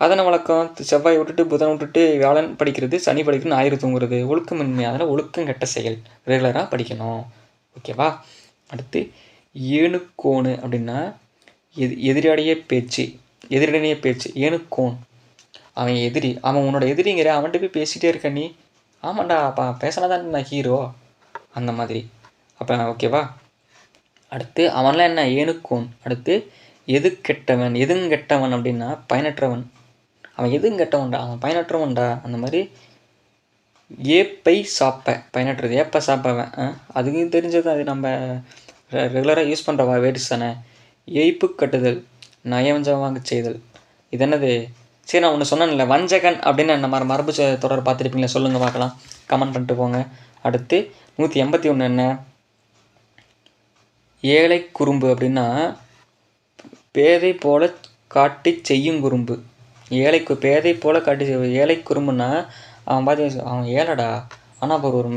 அதனை வழக்கம் செவ்வாய் விட்டுட்டு புதன் விட்டுட்டு வியாழன் படிக்கிறது, சனி படிக்கிறது, ஞாயிறு தூங்குறது ஒழுக்கமின்மை. அதனால் ஒழுக்கம் கெட்ட செயல், ரெகுலராக படிக்கணும். ஓகேவா? அடுத்து ஏணுக்கோணு அப்படின்னா எதிரடைய பேச்சு. ஏணுக்கோன் அவன் எதிரி, அவன் உன்னோட எதிரிங்கிற, அவன்கிட்ட போய் பேசிகிட்டே இருக்க நீ. ஆமாண்டா, அப்போ பேசினா தான் நான் ஹீரோ, அந்த மாதிரி. அப்போ ஓகேவா? அடுத்து அவன்லாம் என்ன? ஏணுக்கோன். அடுத்து எதுங்கெட்டவன் அப்படின்னா பயனற்றவன். அவன் எதுங்கெட்டவன்டா, அவன் பயனற்றவன்டா, அந்த மாதிரி. ஏப்பை சாப்ப பயனற்றது, ஏப்பை சாப்பவன், அதுக்கும் தெரிஞ்சது. அது நம்ம ரெகுலராக யூஸ் பண்ணுற வேர்ட்ஸ் தானே. ஏய்ப்பு கட்டுதல், நயவஞ்சமாக செய்தல். இது என்னது? சரி, நான் ஒன்று சொன்னேன்ல, வஞ்சகன் அப்படின்னு நம்ம மரபு தொடர் பார்த்துருப்பீங்களா? சொல்லுங்கள் பார்க்கலாம், கமெண்ட் பண்ணிட்டு போங்க. அடுத்து 181 என்ன? ஏழை குறும்பு அப்படின்னா பேதை போல காட்டி செய்யும் குறும்பு. பேதை போல காட்டி ஏழை குறும்புன்னா அவன் ஏழைடா, ஆனால் அவர் ஒரு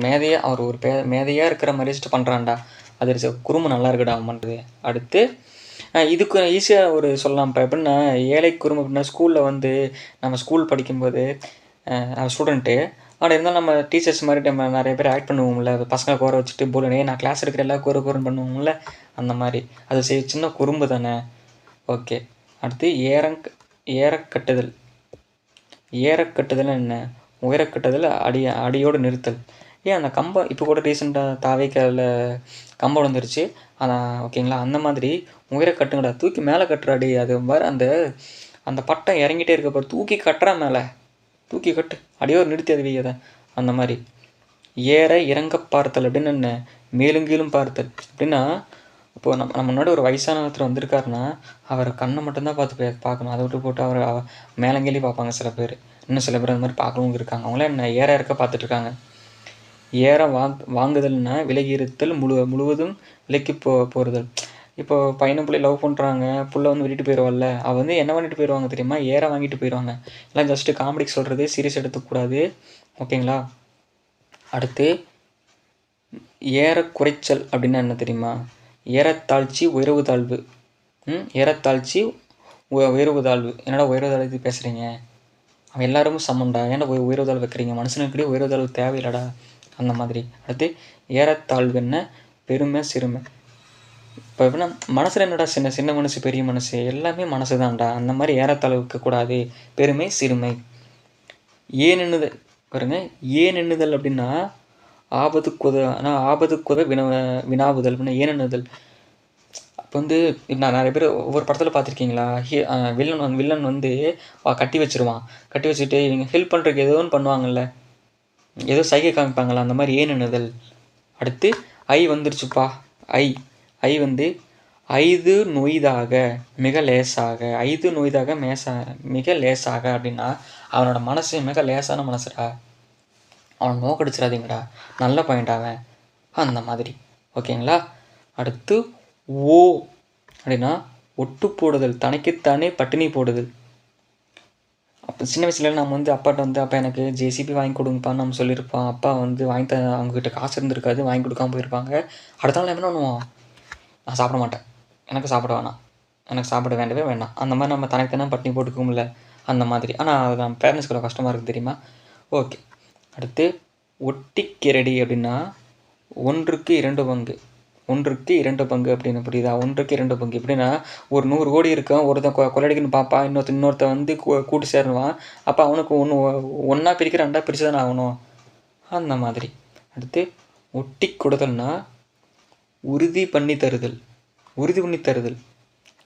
மேதையாக இருக்கிற மாதிரி வச்சுட்டு பண்ணுறான்டா, அது குறும்பு நல்லா இருக்குடா அவன் பண்ணுறது. அடுத்து இதுக்கு ஈஸியாக ஒரு சொல்லலாம். இப்போ எப்படின்னா ஏழை குறும்பு அப்படின்னா ஸ்கூலில் வந்து நம்ம ஸ்கூல் படிக்கும்போது ஸ்டூடெண்ட்டு, ஆனால் இருந்தாலும் நம்ம டீச்சர்ஸ் மாதிரி நம்ம நிறைய பேர் ஆக்ட் பண்ணுவோம்ல, பசங்களை கோர வச்சுட்டு போலனே நான் கிளாஸ் எடுக்கிற எல்லாம் கோரன்னு பண்ணுவோம்ல, அந்த மாதிரி. அது சின்ன குறும்பு தானே. ஓகே. அடுத்து ஏறக்கட்டுதல் என்ன? உயரக்கட்டுதல் அடியோடு நிறுத்தல். அந்த கம்பம் இப்போ கூட ரீசெண்டாக தாவேக்கால கம்பம் வந்துருச்சு, அதான் ஓகேங்களா. அந்த மாதிரி உயரக்கட்டுங்கடா, தூக்கி மேலே கட்டுறாடி, அது மாதிரி அந்த பட்டம் இறங்கிட்டே இருக்க தூக்கி கட்டுறா மேலே, தூக்கி கட்டு, அடியோடு நிறுத்தி அது வையதை, அந்த மாதிரி. ஏற இறங்க பார்த்தல் அப்படின்னு என்ன, மேலும் கீழும் பார்த்தல் அப்படின்னா, இப்போது நம்ம முன்னாடி ஒரு வயசான ஒருத்தர் வந்திருக்காருன்னா அவர் கண்ணை மட்டும்தான் பார்க்கணும். அதை விட்டு போட்டு அவர் மேலங்கேலி பார்ப்பாங்க சில பேர். இன்னும் சில பேர் அந்த மாதிரி பார்க்கவும் இருக்காங்க. அவங்களாம் என்ன ஏற இறக்க பார்த்துட்ருக்காங்க. ஏற வாங்குதல்னா விலகி இருத்தல், முழுவதும் விலைக்கு போகிறதல். இப்போ பையனும் பிள்ளை லவ் பண்ணுறாங்க, புள்ள வந்து விட்டுட்டு போயிடுவாள்ல, அவள் வந்து என்ன பண்ணிட்டு போயிடுவாங்க தெரியுமா, ஏற வாங்கிட்டு போயிடுவாங்க. எல்லாம் ஜஸ்ட்டு காமெடிக்கு சொல்கிறது, சீரியஸ் எடுத்துக்கூடாது, ஓகேங்களா. அடுத்து ஏற குறைச்சல் அப்படின்னா என்ன தெரியுமா, ஏறத்தாழ்ச்சி உயர்வு தாழ்வு. ஏறத்தாழ்ச்சி உயர்வு தாழ்வு. என்னடா உயர்வு தாழ்வு பேசுகிறீங்க, அவன் எல்லாரும் சமண்டா, ஏன்னா உயர்வு தாழ்வு வைக்கிறீங்க, மனுஷனுக்கிட்டே உயர்வு தாழ்வு தேவையில்லடா, அந்த மாதிரி. அடுத்து ஏறத்தாழ்வு என்ன, பெருமை சிறுமை. இப்போ எப்படின்னா மனசில் என்னடா சின்ன மனசு பெரிய மனசு எல்லாமே மனசு தான்டா, அந்த மாதிரி ஏறத்தாழ்வு இருக்கக்கூடாது. பெருமை சிறுமை. ஏன் எண்ணுதல் பாருங்க, ஏன் எண்ணுதல் அப்படின்னா ஆபத்துக்குத வினாவுதல் அப்படின்னா ஏன் எண்ணுதல். இப்போ வந்து நான் நிறைய பேர் ஒவ்வொரு படத்தில் பார்த்துருக்கீங்களா, வில்லன் வந்து கட்டி வச்சுருவான், கட்டி வச்சுட்டு இவங்க ஹெல்ப் பண்ணுறதுக்கு ஏதோ ஒன்று பண்ணுவாங்கள்ல, ஏதோ சைகை காமிப்பாங்களா, அந்த மாதிரி ஏன் எண்ணுதல். அடுத்து ஐ வந்துருச்சுப்பா, ஐ வந்து ஐது நொய்தாக மிக லேசாக, ஐது நொய்தாக மிக லேசாக அப்படின்னா அவனோட மனசு மிக லேசான மனசுடா, அவன் நோக்கடிச்சிடாதீங்கடா, நல்ல பாயிண்ட் அவன், அந்த மாதிரி, ஓகேங்களா. அடுத்து ஓ அப்படின்னா ஒட்டு போடுதல், தனக்குத்தானே பட்டினி போடுதல். அப்போ சின்ன வயசுல நம்ம வந்து அப்பாட்ட வந்து அப்பா எனக்கு ஜேசிபி வாங்கி கொடுங்கப்பான்னு நம்ம சொல்லியிருப்பான். அப்பா வந்து அவங்ககிட்ட காசு இருந்திருக்காது, வாங்கி கொடுக்காம போயிருப்பாங்க. அடுத்த நாள் என்ன பண்ணுவோம், நான் சாப்பிட மாட்டேன், எனக்கு சாப்பிட வேணாம், எனக்கு சாப்பிட வேண்டவே வேண்டாம், அந்த மாதிரி நம்ம தனக்குத்தானே பட்டினி போட்டுக்கும்ல, அந்த மாதிரி. ஆனால் அது நம்ம பேரண்ட்ஸ்க்கு கஷ்டமாக இருக்குது தெரியுமா. ஓகே. அடுத்து ஒட்டிக்கிரடி அப்படின்னா ஒன்றுக்கு 2 பங்கு, ஒன்றுக்கு 2 பங்கு அப்படின்னு புரியுதா. ஒன்றுக்கு 2 பங்கு எப்படின்னா ஒரு 100 கோடி இருக்கான், ஒருத்தன் கொள்ளடிக்கணும்னு பார்ப்பா, இன்னொருத்தன் வந்து கூட்டு சேருவான், அப்போ அவனுக்கு ஒன்றா பிரிக்க 2 பிரித்து தானே ஆகணும், அந்த மாதிரி. அடுத்து ஒட்டி கொடுத்தல்னா உறுதி பண்ணி தருதல்,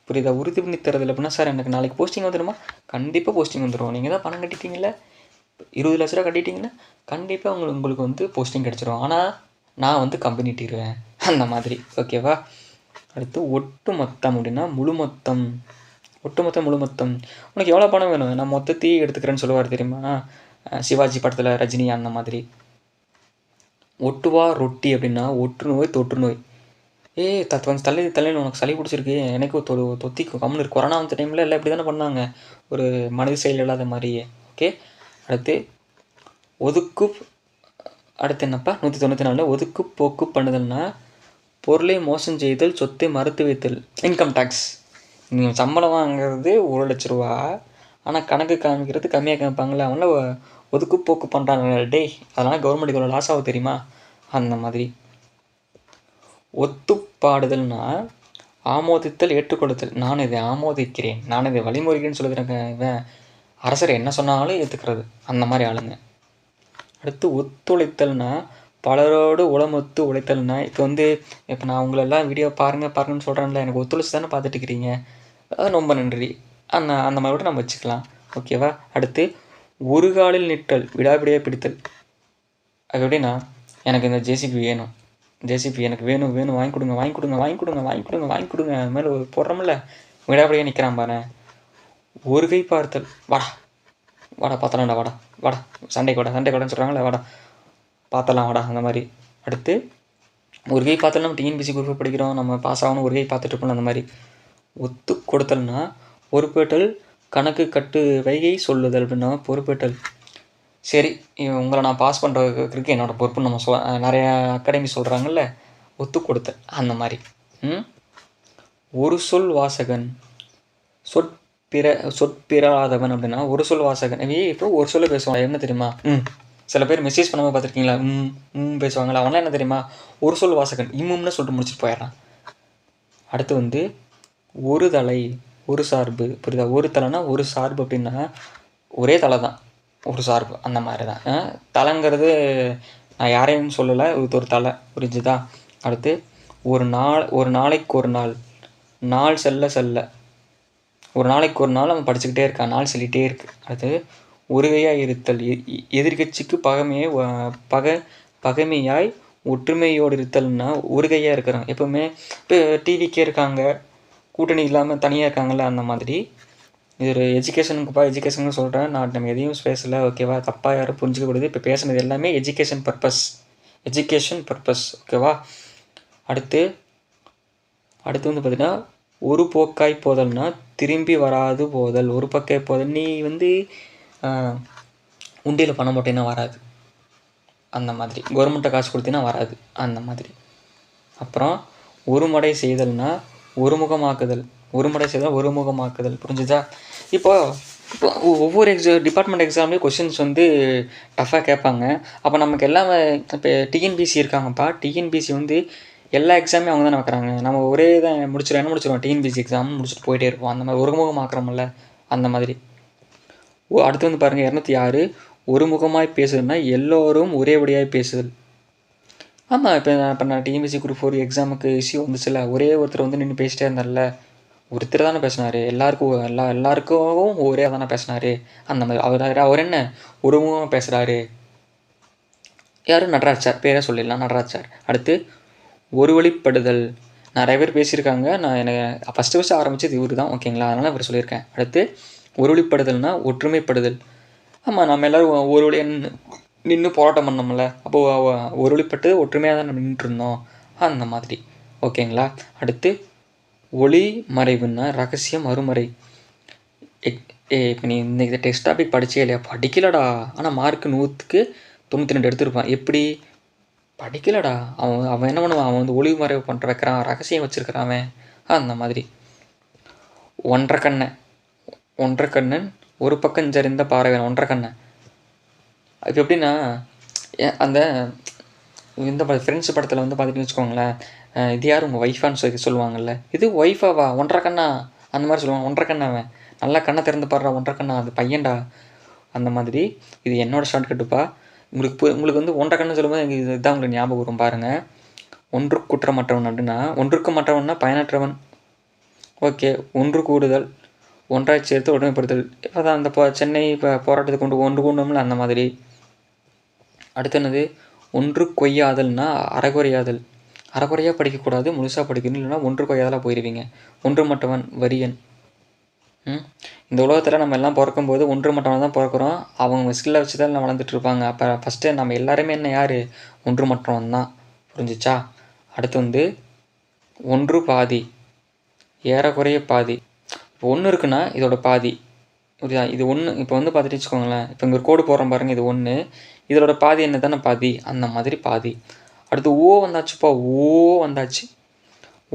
புரியுதா. உறுதி பண்ணி தருதல் அப்படின்னா, சார் எனக்கு நாளைக்கு போஸ்டிங் வந்துடுமா, கண்டிப்பாக போஸ்டிங் வந்துடும், நீங்கள் தான் பணம் கட்டிட்டீங்களே, 20 லட்ச ரூபா கட்டிட்டீங்களா, கண்டிப்பாக உங்களுக்கு வந்து போஸ்டிங் கிடச்சிரும், ஆனால் நான் வந்து கம்பெனி இட்டிடுவேன், அந்த மாதிரி, ஓகேவா. அடுத்து ஒட்டு மொத்தம் அப்படின்னா முழு மொத்தம், முழு மொத்தம். உனக்கு எவ்வளோ பணம் வேணும், நான் மொத்தத்தையும் எடுத்துக்கிறேன்னு சொல்லுவார் தெரியுமா, சிவாஜி படத்தில் ரஜினி, அந்த மாதிரி. ஒட்டுவா ரொட்டி அப்படின்னா ஒட்டு நோய் தொற்று நோய். தலையில் உனக்கு சளி பிடிச்சிருக்கு, எனக்கு தொத்திக்கும் கம்முன்னு. கொரோனா வந்த டைமில் எல்லாம் இப்படி தானே பண்ணாங்க, ஒரு மனித செயல் இல்லாத மாதிரியே, ஓகே. அடுத்து ஒதுக்கு, அடுத்து என்னப்பா 194 ஒதுக்கு போக்கு பண்ணுதல்னா பொருளை மோசம் செய்தல், சொத்தை மறுத்து வைத்தல். Income tax. நீங்கள் சம்பளம் வாங்குறது 1 லட்ச ரூபா, ஆனால் கணக்கு காமிக்கிறது கம்மியாக காமிப்பாங்களே, அவங்கள ஒதுக்கு போக்கு பண்ணுறாங்க டே, அதனால் கவர்மெண்ட் இவ்வளோ லாஸ் ஆகும் தெரியுமா, அந்த மாதிரி. ஒத்துப்பாடுதல்னா ஆமோதித்தல், ஏற்றுக்கொடுத்தல். நான் இதை ஆமோதிக்கிறேன், நான் இதை வழிமுறைன்னு சொல்லுறேங்க, இவன் அரசர் என்ன சொன்னாலும் ஏற்றுக்கிறது, அந்த மாதிரி ஆளுங்க. அடுத்து ஒத்துழைத்தல்னா பலரோடு உளமொத்து உழைத்தல்னா, இப்போ வந்து இப்போ நான் உங்களெல்லாம் வீடியோ பாருங்கன்னு சொல்கிறேன்ல, எனக்கு ஒத்துழைச்சி தானே பார்த்துட்டு இருக்கிறீங்க, ரொம்ப நன்றி, அந்த மாதிரி கூட நம்ம வச்சுக்கலாம், ஓகேவா. அடுத்து ஒரு காலில் நிற்றல், விடாபிடியாக பிடித்தல். அது எப்படின்னா, எனக்கு இந்த ஜேசிபி வேணும், எனக்கு வேணும் வாங்கி கொடுங்க, அது மேலே போடுறோம்ல, விடாபிடியாக நிற்கிறான் பாரு. ஒரு கை பார்த்தல், வாடா பார்த்தலாம்டா, வாடா சண்டைக்கு சொல்கிறாங்களே, வாடா பார்த்தலாம் வாடா, அந்த மாதிரி. அடுத்து ஒரு கை பார்த்தல், நம்ம டிஎன்பிசி குரூப் படிக்கிறோம், நம்ம பாஸ் ஆகணும், ஒரு கை பார்த்துட்டு இருப்போம், அந்த மாதிரி. ஒத்து கொடுத்தல்னா பொறுப்பேற்றல், கணக்கு கட்டு வைகை சொல்லுதல் அப்படின்னா பொறுப்பேற்றல். சரி, உங்களை நான் பாஸ் பண்ணுறதுக்கு என்னோடய பொறுப்புன்னு நம்ம நிறையா அகாடமி சொல்கிறாங்கல்ல, ஒத்து கொடுத்தல், அந்த மாதிரி. ஒரு சொல் வாசகன், சொற்பிறாதவன் அப்படின்னா ஒரு சொல் வாசகன். இப்போ ஒரு சொல்ல பேசுவாங்க, என்ன தெரியுமா, சில பேர் மெசேஜ் பண்ணாமல் பார்த்துருக்கீங்களா, பேசுவாங்களா, அவங்களாம் என்ன தெரியுமா, ஒரு சொல் வாசகன், இம்முன்னு சொல்லிட்டு முடிச்சுட்டு போயிடறான். அடுத்து வந்து ஒரு தலை, ஒரு சார்பு, புரியுதா. ஒரு தலைனா ஒரு சார்பு அப்படின்னா ஒரே தலை தான், ஒரு சார்பு, அந்த மாதிரி தான். தலைங்கிறது நான் யாரையும் சொல்லலை, இது ஒரு தலை, புரிஞ்சுதா. அடுத்து ஒரு நாளைக்கு ஒரு நாள் செல்ல, ஒரு நாளைக்கு ஒரு நாள் அவன் படிச்சுக்கிட்டே இருக்கான், நாள் சொல்லிகிட்டே இருக்கு. அடுத்து ஒருகையாக இருத்தல், எதிர்கட்சிக்கு பகைமையாய் ஒற்றுமையோடு இருத்தல்னா ஒரு கையாக இருக்கிறாங்க. எப்போவுமே இப்போ டிவிக்கே இருக்காங்க, கூட்டணி இல்லாமல் தனியாக இருக்காங்கல்ல, அந்த மாதிரி. இது ஒரு எஜுகேஷனுக்கு சொல்கிறேன். நம்ம எதையும் பேசலை, ஓகேவா? தப்பாக யாரும் புரிஞ்சுக்கக்கூடாது. இப்போ பேசுனது எல்லாமே எஜுகேஷன் பர்பஸ், ஓகேவா? அடுத்து வந்து பார்த்திங்கன்னா, ஒரு போக்காய் போதல்னா திரும்பி வராது போதல். ஒரு பக்காய் போதல், நீ வந்து உண்டியில் பணம் போட்டேன்னா வராது, அந்த மாதிரி. கவர்மெண்ட்டை காசு கொடுத்தீங்கன்னா வராது, அந்த மாதிரி. அப்புறம் ஒரு மடை செய்தல்னா ஒருமுகமாக்குதல். புரிஞ்சுதா? இப்போ ஒவ்வொரு டிபார்ட்மெண்ட் எக்ஸாம்லேயும் கொஷின்ஸ் வந்து டஃப்பாக கேட்பாங்க. அப்போ நமக்கு எல்லாம் இப்போ டிஎன்பிசி இருக்காங்கப்பா. டிஎன்பிசி வந்து எல்லா எக்ஸாமே அவங்க தானே வைக்கிறாங்க. நம்ம ஒரே தான் முடிச்சிடுவோம். டிஎன்பிசி எக்ஸாம் முடிச்சுட்டு போயிட்டே இருப்போம். அந்த மாதிரி ஒருமுகமாக்குறோம்ல, அந்த மாதிரி. அடுத்து வந்து பாருங்கள், 206 ஒருமுகமாய் பேசுதுன்னா எல்லோரும் ஒரேபடியாய் பேசுதல். ஆமாம், இப்போ நான் டிஎன்பிசி குரூப் 4 எக்ஸாமுக்கு இஷ்யூ வந்துச்சுல்ல, ஒரே ஒருத்தர் வந்து நின்று பேசிட்டே இருந்தார்ல, ஒருத்தர் தானே பேசினார், எல்லாருக்கும் ஒரே தானே பேசினார், அந்த மாதிரி. அவர் என்ன ஒருமுகமாக பேசுகிறாரு? யாரும் நடராஜ் சார், பேரே சொல்லிடலாம், நடராஜ் சார். அடுத்து ஒரு வழிப்படுதல், நிறைய பேர் பேசியிருக்காங்க. நான் எனக்கு ஃபஸ்ட்டு ஆரம்பித்தது இவர் தான், ஓகேங்களா? அதனால் இவர் சொல்லியிருக்கேன். அடுத்து ஒரு வழிப்படுதல்னா ஒற்றுமைப்படுதல். ஆமாம், நம்ம எல்லோரும் ஒரு வழியாக நின்று போராட்டம் பண்ணோம்ல, அப்போது ஒரு வழிப்பட்டு ஒற்றுமையாக தான் நம்ம நின்றுருந்தோம், அந்த மாதிரி, ஓகேங்களா? அடுத்து ஒளி மறைவுன்னா ரகசியம் மறுமறை. இப்போ நீ இந்த டெஸ்ட் டாபிக் படிச்சே இல்லையா? படிக்கலடா, ஆனால் மார்க்கு 100க்கு 92 எடுத்திருப்பான். எப்படி? படிக்கலடா. அவன் என்ன பண்ணுவான்? அவன் வந்து ஒளி மறைவு வைக்கிறான், ரகசியம் வச்சுருக்கிறான் அவன், அந்த மாதிரி. ஒன்றரை கண்ணன் ஒரு பக்கம் சரிந்த பாறைவன். ஒன்றரை கண்ணன் இப்போ எப்படின்னா, அந்த இந்த ஃப்ரெண்ட்ஸ் படத்தில் வந்து பார்த்துட்டுன்னு வச்சுக்கோங்களேன், இது யார் உங்கள் ஒய்ஃபான்னு சொல்லுவாங்கள்ல, இது ஒய்ஃபாவா? ஒன்றரை கண்ணா, அந்த மாதிரி சொல்லுவாங்க. ஒன்றரை கண்ணா அவன், நல்லா கண்ணை திறந்து பாடுறா, ஒன்றரை கண்ணா, அது பையன்டா, அந்த மாதிரி. இது என்னோடய ஷார்ட்கட்டுப்பா. உங்களுக்கு வந்து ஒன்றரை கண்ணு சொல்லும்போது எனக்கு இதுதான் உங்களுக்கு ஞாபகம் வரும் பாருங்கள். ஒன்றுக்கு குற்றமற்றவன் அப்படின்னா, ஒன்றுக்கு மற்றவன்னா பயனற்றவன், ஓகே. ஒன்று கூடுதல், ஒன்றாய் சேர்த்து ஒற்றுமைப்படுத்தல். இப்போ தான் அந்த சென்னை இப்போ போராட்டத்துக்கு ஒன்று கூடணும்ல, அந்த மாதிரி. அடுத்து என்னது? ஒன்று கொய்யாதல்னா அறகுறையாதல். அறகுறையாக படிக்கக்கூடாது, முழுசாக படிக்கணும், இல்லைன்னா ஒன்று கொய்யாதலாக போயிடுவீங்க. ஒன்று மற்றவன் வரியன். இந்த உலகத்தில் நம்ம எல்லாம் பிறக்கும்போது ஒன்று மற்றவன் தான் பிறக்கிறோம். அவங்க ஸ்கில்லை வச்சு தான் வளர்ந்துட்டு இருப்பாங்க. அப்போ ஃபஸ்ட்டு நம்ம எல்லாருமே என்ன யார்? ஒன்று மற்றவன் தான், புரிஞ்சிச்சா? அடுத்து வந்து ஒன்று பாதி, ஏறக்குறைய பாதி. இப்போ ஒன்று இருக்குன்னா இதோட பாதி, புரியுதா? இது ஒன்று. இப்போ வந்து பார்த்துட்டு வச்சுக்கோங்களேன், இப்போ இங்கே ஒரு கோடு போடுறோம் பாருங்கள், இது ஒன்று, இதோட பாதி என்ன தானே பாதி, அந்த மாதிரி பாதி. அடுத்து ஓ வந்தாச்சுப்பா, ஓ வந்தாச்சு.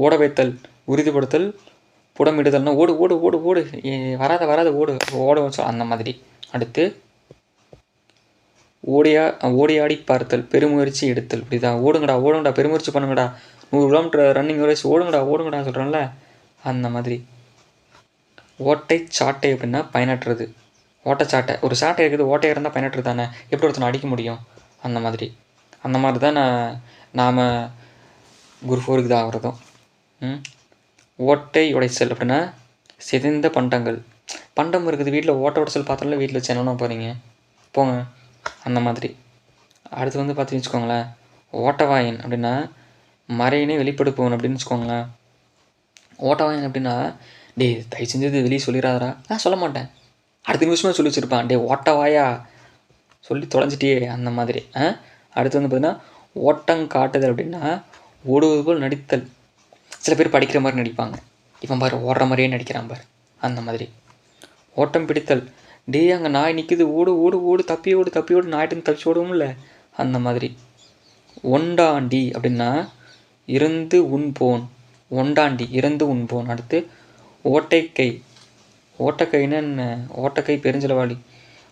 ஓட வைத்தல், உறுதிப்படுத்தல், புடமிடுதல்னா ஓடு ஓடு ஓடு ஓடு, வராத ஓடு, ஓட வச்சோம், அந்த மாதிரி. அடுத்து ஓடியாடி பார்த்தல், பெருமுயற்சி எடுத்தல். இப்படிதான், ஓடுங்கடா, பெருமுயற்சி பண்ணுங்கடா, 100 கிலோமீட்டர் ரன்னிங் ரேஸ், ஓடுங்கடா சொல்கிறேன்ல, அந்த மாதிரி. ஓட்டை சாட்டை அப்படின்னா பயனற்றது. ஓட்டச்சாட்டை, ஒரு சாட்டை இருக்குது, ஓட்டையாக இருந்தால் பயனற்றது தானே, எப்படி ஒருத்தனை அடிக்க முடியும், அந்த மாதிரி தான் நாம் குரூப் 4க்கு தான் ஆகிறதும். ஓட்டை உடைச்சல் அப்படின்னா சிதைந்த பண்டம் இருக்குது வீட்டில், ஓட்டை உடைச்சல் பார்த்தாலும் வீட்டில் வச்சு என்னென்ன போகிறீங்க, போங்க, அந்த மாதிரி. அடுத்து வந்து பார்த்து வச்சுக்கோங்களேன், ஓட்டவாயன் அப்படின்னா மறையினே வெளிப்படுப்பவன் அப்படின்னு வச்சுக்கோங்களேன். ஓட்டவாயன் அப்படின்னா, தயவு செஞ்சது வெளியே சொல்லிடாதரா, நான் சொல்ல மாட்டேன், அடுத்த நிமிஷமே சொல்லி வச்சுருப்பான், ஓட்டவாயா சொல்லி தொலைஞ்சிட்டியே, அந்த மாதிரி. அடுத்து வந்து பார்த்தீங்கன்னா ஓட்டங்காட்டுதல் அப்படின்னா ஓடுவது போல் நடித்தல். சில பேர் படிக்கிற மாதிரி நடிப்பாங்க, இவன் பாரு ஓடுற மாதிரியே நடிக்கிறான் பாரு, அந்த மாதிரி. ஓட்டம் பிடித்தல், அங்கே நாய் நிற்குது, ஓடு ஓடு ஓடு, தப்பி ஓடு, நாய்ட்டு தப்பிச்சு ஓடுவோம்ல, அந்த மாதிரி. ஒண்டாண்டி அப்படின்னா இருந்து உண்போன், ஒண்டாண்டி இருந்து உண்போன். அடுத்து ஓட்டைக்கைன்னு என்ன? ஓட்டக்கை பெருஞ்செலவாளி.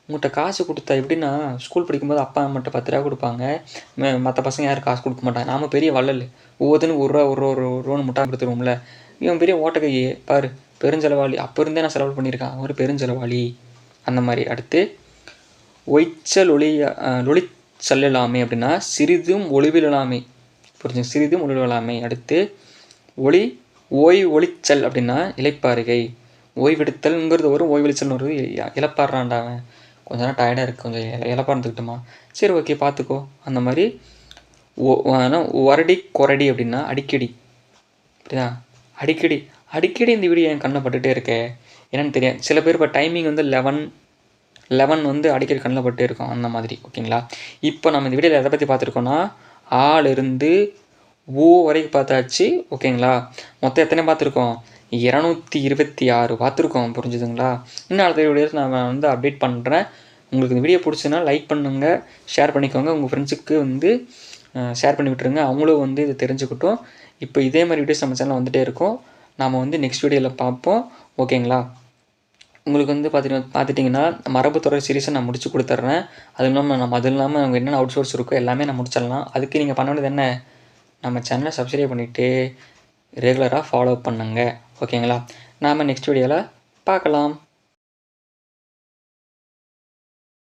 உங்கள்கிட்ட காசு கொடுத்தா எப்படின்னா, ஸ்கூல் படிக்கும்போது அப்பா அம்மாட்ட 10 ரூபா கொடுப்பாங்க, மற்ற பசங்க யாரும் காசு கொடுக்க மாட்டாங்க. நாம் பெரிய வள்ளல், ஒவ்வொருத்தனுக்கு ஒரு ரூபான்னு முட்டா கொடுத்துருவோம்ல. இவன் பெரிய ஓட்டக்கையே பாரு, பெருஞ்செலவாளி, அப்போ இருந்தே நான் செலவு பண்ணியிருக்கான், ஒரு பெருஞ்செலவாளி, அந்த மாதிரி. அடுத்து ஒய்ச்சல் ஒளிச்சல்லாமை அப்படின்னா சிறிதும் ஒளிவிலாமை, புரிஞ்சு, சிறிதும் ஒளிவிலாமை. அடுத்து ஒளிச்சல் அப்படின்னா இலைப்பாறுகை, ஓய்வெடுத்தல்ங்கிறது வரும், ஓய்வெளிச்சல்னு வருது, இழப்பாடுறான்டாவன், கொஞ்ச நேரம் டயர்டாக இருக்குது, கொஞ்சம் இழப்பாக இருந்துக்கிட்டோமா, சரி ஓகே பார்த்துக்கோ, அந்த மாதிரி. ஒரடி கொரடி அப்படின்னா அடிக்கடி. புரியுதா? அடிக்கடி அடிக்கடி இந்த வீடியோ என் கண்ணில் பட்டுகிட்டே இருக்கே என்னென்னு தெரியும். சில பேர் இப்போ டைமிங் வந்து 11 வந்து அடிக்கடி கண்ணில் பட்டு இருக்கும் அந்த மாதிரி. ஓகேங்களா? இப்போ நம்ம இந்த வீடியோவில் எதை பற்றி பார்த்துருக்கோன்னா ஆலிருந்து ஓ வரைக்கும் பார்த்தாச்சு. ஓகேங்களா? மொத்தம் எத்தனை பார்த்துருக்கோம்? 226 பார்த்துருக்கோம். புரிஞ்சுதுங்களா? இன்னும் அடுத்த வீடியோஸ் நான் வந்து அப்டேட் பண்ணுறேன். உங்களுக்கு இந்த வீடியோ பிடிச்சுன்னா லைக் பண்ணுங்கள், ஷேர் பண்ணிக்கோங்க. உங்கள் ஃப்ரெண்ட்ஸுக்கு வந்து ஷேர் பண்ணி விட்டுருங்க. அவங்களும் வந்து இதை தெரிஞ்சுக்கிட்டும். இப்போ இதே மாதிரி வீடியோஸ் நம்ம சேனலில் வந்துகிட்டே இருக்கும். நாம் வந்து நெக்ஸ்ட் வீடியோவில் பார்ப்போம். ஓகேங்களா? உங்களுக்கு வந்து பார்த்துட்டிங்கன்னா மரபு தொடர் சீரீஸை நான் முடிச்சு கொடுத்துட்றேன். அது இல்லாமல் அவங்க என்னென்ன அவுட் சோர்ஸ் இருக்கோ எல்லாமே நான் முடிச்சிடலாம். அதுக்கு நீங்கள் பண்ண வேண்டியது என்ன, நம்ம சேனலை சப்ஸ்கிரைப் பண்ணிவிட்டு ரெகுலராக ஃபாலோ பண்ணுங்கள். ஓகேங்களா? நாம் நெக்ஸ்ட் வீடியோவில் பார்க்கலாம்.